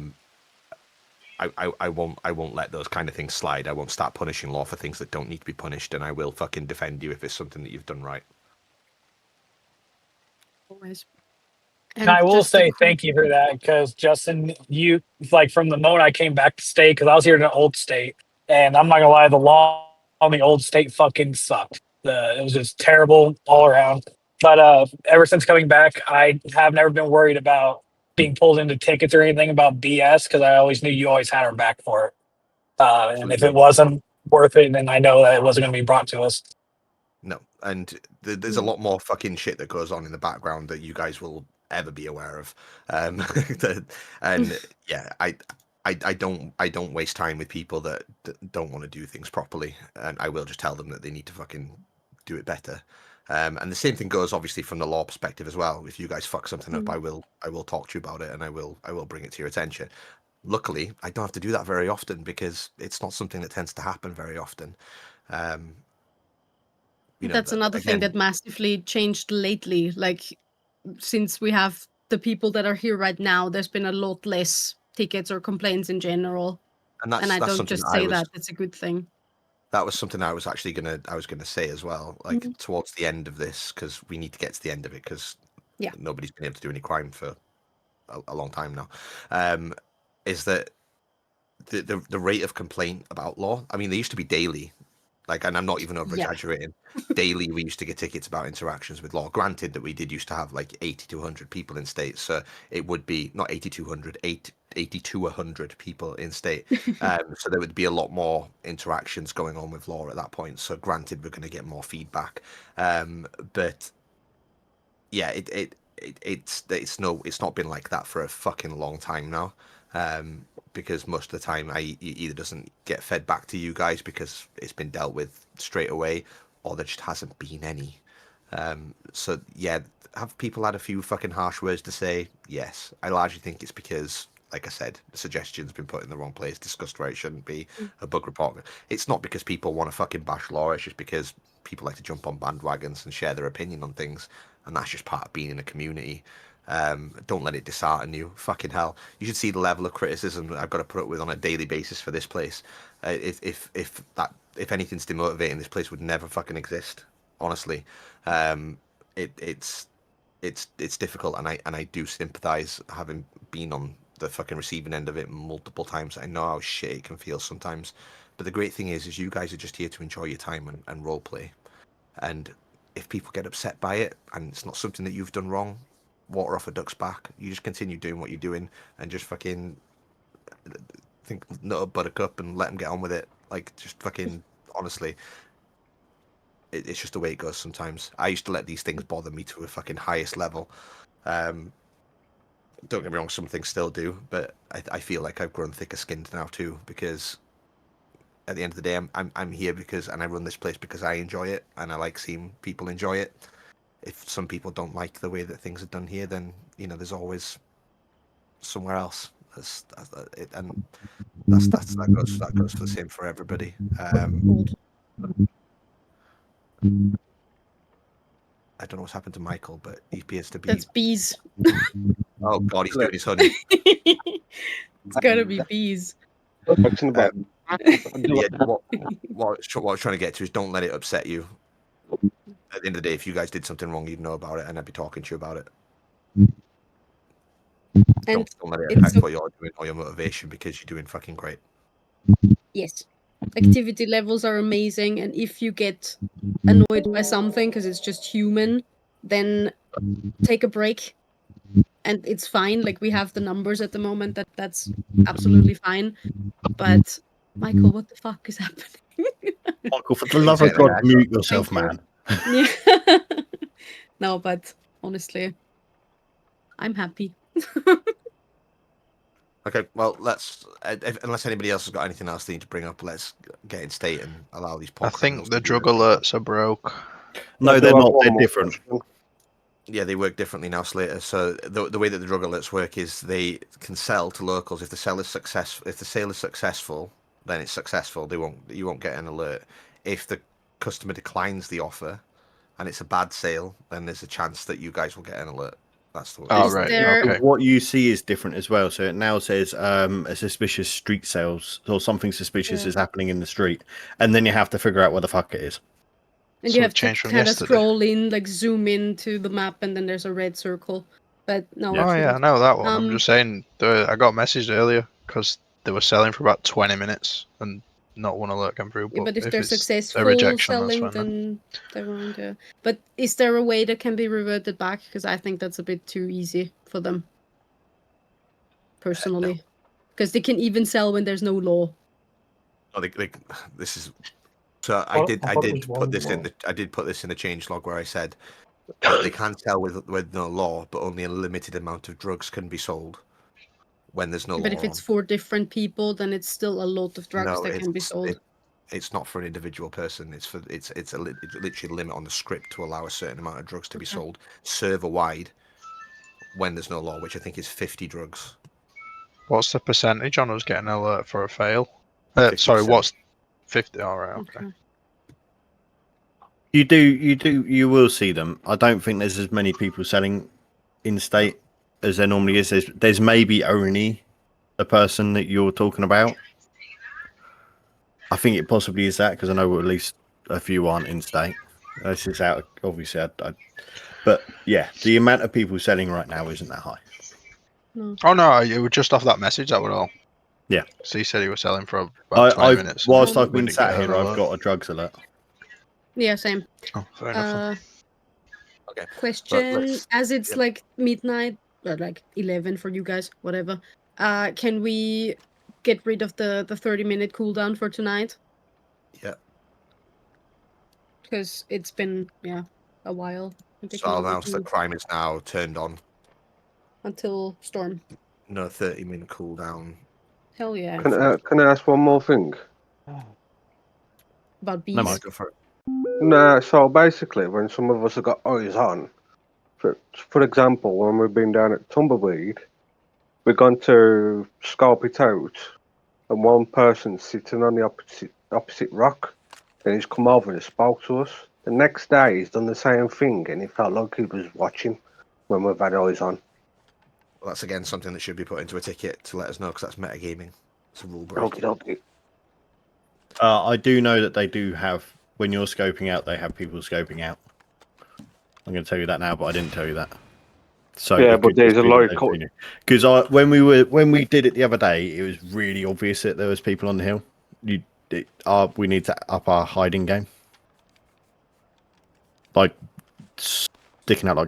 Speaker 2: won't let those kind of things slide. I won't start punishing law for things that don't need to be punished, and I will fucking defend you if it's something that you've done right.
Speaker 1: Always.
Speaker 11: And I will say thank you for that, because Justin, you, like, from the moment I came back to state, because I was here in an old state, and I'm not gonna lie, the law on the old state fucking sucked. It was just terrible all around. But ever since coming back, I have never been worried about being pulled into tickets or anything about BS, because I always knew you always had our back for it. And if it wasn't worth it, then I know that it wasn't going to be brought to us.
Speaker 2: No, and there's a lot more fucking shit that goes on in the background that you guys will ever be aware of. And yeah, I don't waste time with people that don't want to do things properly, and I will just tell them that they need to fucking do it better. And the same thing goes obviously from the law perspective as well. If you guys fuck something up, I will talk to you about it, and I will bring it to your attention. Luckily, I don't have to do that very often because it's not something that tends to happen very often. You know,
Speaker 1: that's another thing that massively changed lately. Like, since we have the people that are here right now, there's been a lot less tickets or complaints in general. And I don't just say that; it's a good thing.
Speaker 2: That was something I was actually gonna say as well. Like towards the end of this, because we need to get to the end of it, because nobody's been able to do any crime for a long time now. Is that the rate of complaint about law? I mean, they used to be daily. Like, and I'm not even over exaggerating. Daily, we used to get tickets about interactions with law. Granted that we did used to have like 80 to 100 people in state, so it would be not 80 to 100, 80 to 100 people in state. So there would be a lot more interactions going on with law at that point. So granted, we're going to get more feedback, but yeah, it's not been like that for a fucking long time now. Because most of the time it either doesn't get fed back to you guys because it's been dealt with straight away, or there just hasn't been any. So yeah, have people had a few fucking harsh words to say? Yes. I largely think it's because, like I said, the suggestion's been put in the wrong place, discussed where it shouldn't be, a bug report. It's not because people want to fucking bash law, it's just because people like to jump on bandwagons and share their opinion on things, and that's just part of being in a community. Don't let it dishearten you. Fucking hell, you should see the level of criticism that I've got to put up with on a daily basis for this place. If anything's demotivating, this place would never fucking exist. Honestly, it's difficult, and I do sympathise, having been on the fucking receiving end of it multiple times. I know how shit it can feel sometimes, but the great thing is you guys are just here to enjoy your time and role play. And if people get upset by it and it's not something that you've done wrong, water off a duck's back. You just continue doing what you're doing and just fucking think nut up, buttercup, and let them get on with it. Like, just fucking honestly, it's just the way it goes sometimes. I used to let these things bother me to a fucking highest level. Don't get me wrong, some things still do, but I feel like I've grown thicker skinned now too, because at the end of the day, I'm here because, and I run this place because I enjoy it, and I like seeing people enjoy it. If some people don't like the way that things are done here, then you know there's always somewhere else. And that goes for the same for everybody. I don't know what's happened to Michael, but he appears to be.
Speaker 1: That's bees.
Speaker 2: Oh God, he's doing his honey.
Speaker 1: It's gotta be bees.
Speaker 2: Yeah, what I was trying to get to is don't let it upset you. At the end of the day, if you guys did something wrong, you'd know about it, and I'd be talking to you about it. don't let it affect what you're doing or your motivation, because you're doing fucking great.
Speaker 1: Yes. Activity levels are amazing, and if you get annoyed by something because it's just human, then take a break, and it's fine. Like, we have the numbers at the moment that's absolutely fine. But Michael, what the fuck is happening?
Speaker 3: Michael, for the love of God, mute yourself, man.
Speaker 1: Yeah. No, but honestly, I'm happy.
Speaker 2: Okay, well, let's. Unless anybody else has got anything else they need to bring up, let's get in state and allow these.
Speaker 4: I think the drug alerts are broke.
Speaker 3: No, they're not. They're different.
Speaker 2: Yeah, they work differently now, Slater. So the way that the drug alerts work is they can sell to locals. If the sale is successful, then it's successful. You won't get an alert. If the customer declines the offer and it's a bad sale, then there's a chance that you guys will get an alert. That's the way.
Speaker 3: Oh, right. Okay. What you see is different as well. So it now says a suspicious street sales, or something suspicious is happening in the street, and then you have to figure out what the fuck it is.
Speaker 1: And you have to kind of scroll in, like zoom in to the map, and then there's a red circle. But no.
Speaker 4: Oh yeah, I know that one. I'm just saying, I got messaged earlier because they were selling for about 20 minutes and not one alert came through.
Speaker 1: But if they're
Speaker 4: it's
Speaker 1: successful
Speaker 4: a rejection,
Speaker 1: selling,
Speaker 4: that's fine,
Speaker 1: then they won't. Yeah. But is there a way that can be reverted back? Because I think that's a bit too easy for them. Personally, because they can even sell when there's no law.
Speaker 2: Oh, this is. So I did put this in the change log where I said that they can sell with no law, but only a limited amount of drugs can be sold when there's no law.
Speaker 1: But if it's 4 different people, then it's still a lot of drugs that can be sold.
Speaker 2: It's not for an individual person. It's literally a limit on the script to allow a certain amount of drugs to be sold server wide when there's no law, which I think is 50 drugs.
Speaker 4: What's the percentage on us getting an alert for a fail? Sorry, what's 50? All right, okay.
Speaker 3: You will see them. I don't think there's as many people selling in state as there normally is. There's maybe only the person that you're talking about. I think it possibly is that, because I know at least a few aren't in state. This is out, obviously. But yeah, the amount of people selling right now isn't that high.
Speaker 1: No.
Speaker 4: Oh no, it was just off that message, that was all.
Speaker 3: Yeah.
Speaker 4: So he said he was selling for about 20 minutes.
Speaker 3: Whilst I've been sat here, I've got a drugs alert.
Speaker 1: Yeah, same.
Speaker 4: Oh, fair enough.
Speaker 2: Okay.
Speaker 1: Question: as it's like midnight, or like 11 for you guys, whatever. Can we get rid of the 30-minute cooldown for tonight?
Speaker 2: Yeah.
Speaker 1: Because it's been a while.
Speaker 2: So I'll announce that crime is now turned on
Speaker 1: until storm.
Speaker 2: No 30-minute cooldown.
Speaker 1: Hell yeah.
Speaker 7: Can I ask one more thing?
Speaker 1: About bees?
Speaker 2: No, go for it.
Speaker 7: Nah, so basically, when some of us have got eyes on, for example, when we've been down at Tumbleweed, we've gone to scope it out, and one person's sitting on the opposite rock, and he's come over and spoke to us. The next day, he's done the same thing, and he felt like he was watching when we've had eyes on.
Speaker 2: Well, that's again something that should be put into a ticket to let us know, because that's metagaming. It's a rule break.
Speaker 7: Okay.
Speaker 3: I do know that they do have, when you're scoping out, they have people scoping out. I'm going to tell you that now, but I didn't tell you that. So
Speaker 7: yeah, but there's a lot
Speaker 3: because when we did it the other day, it was really obvious that there was people on the hill. We need to up our hiding game, like sticking out like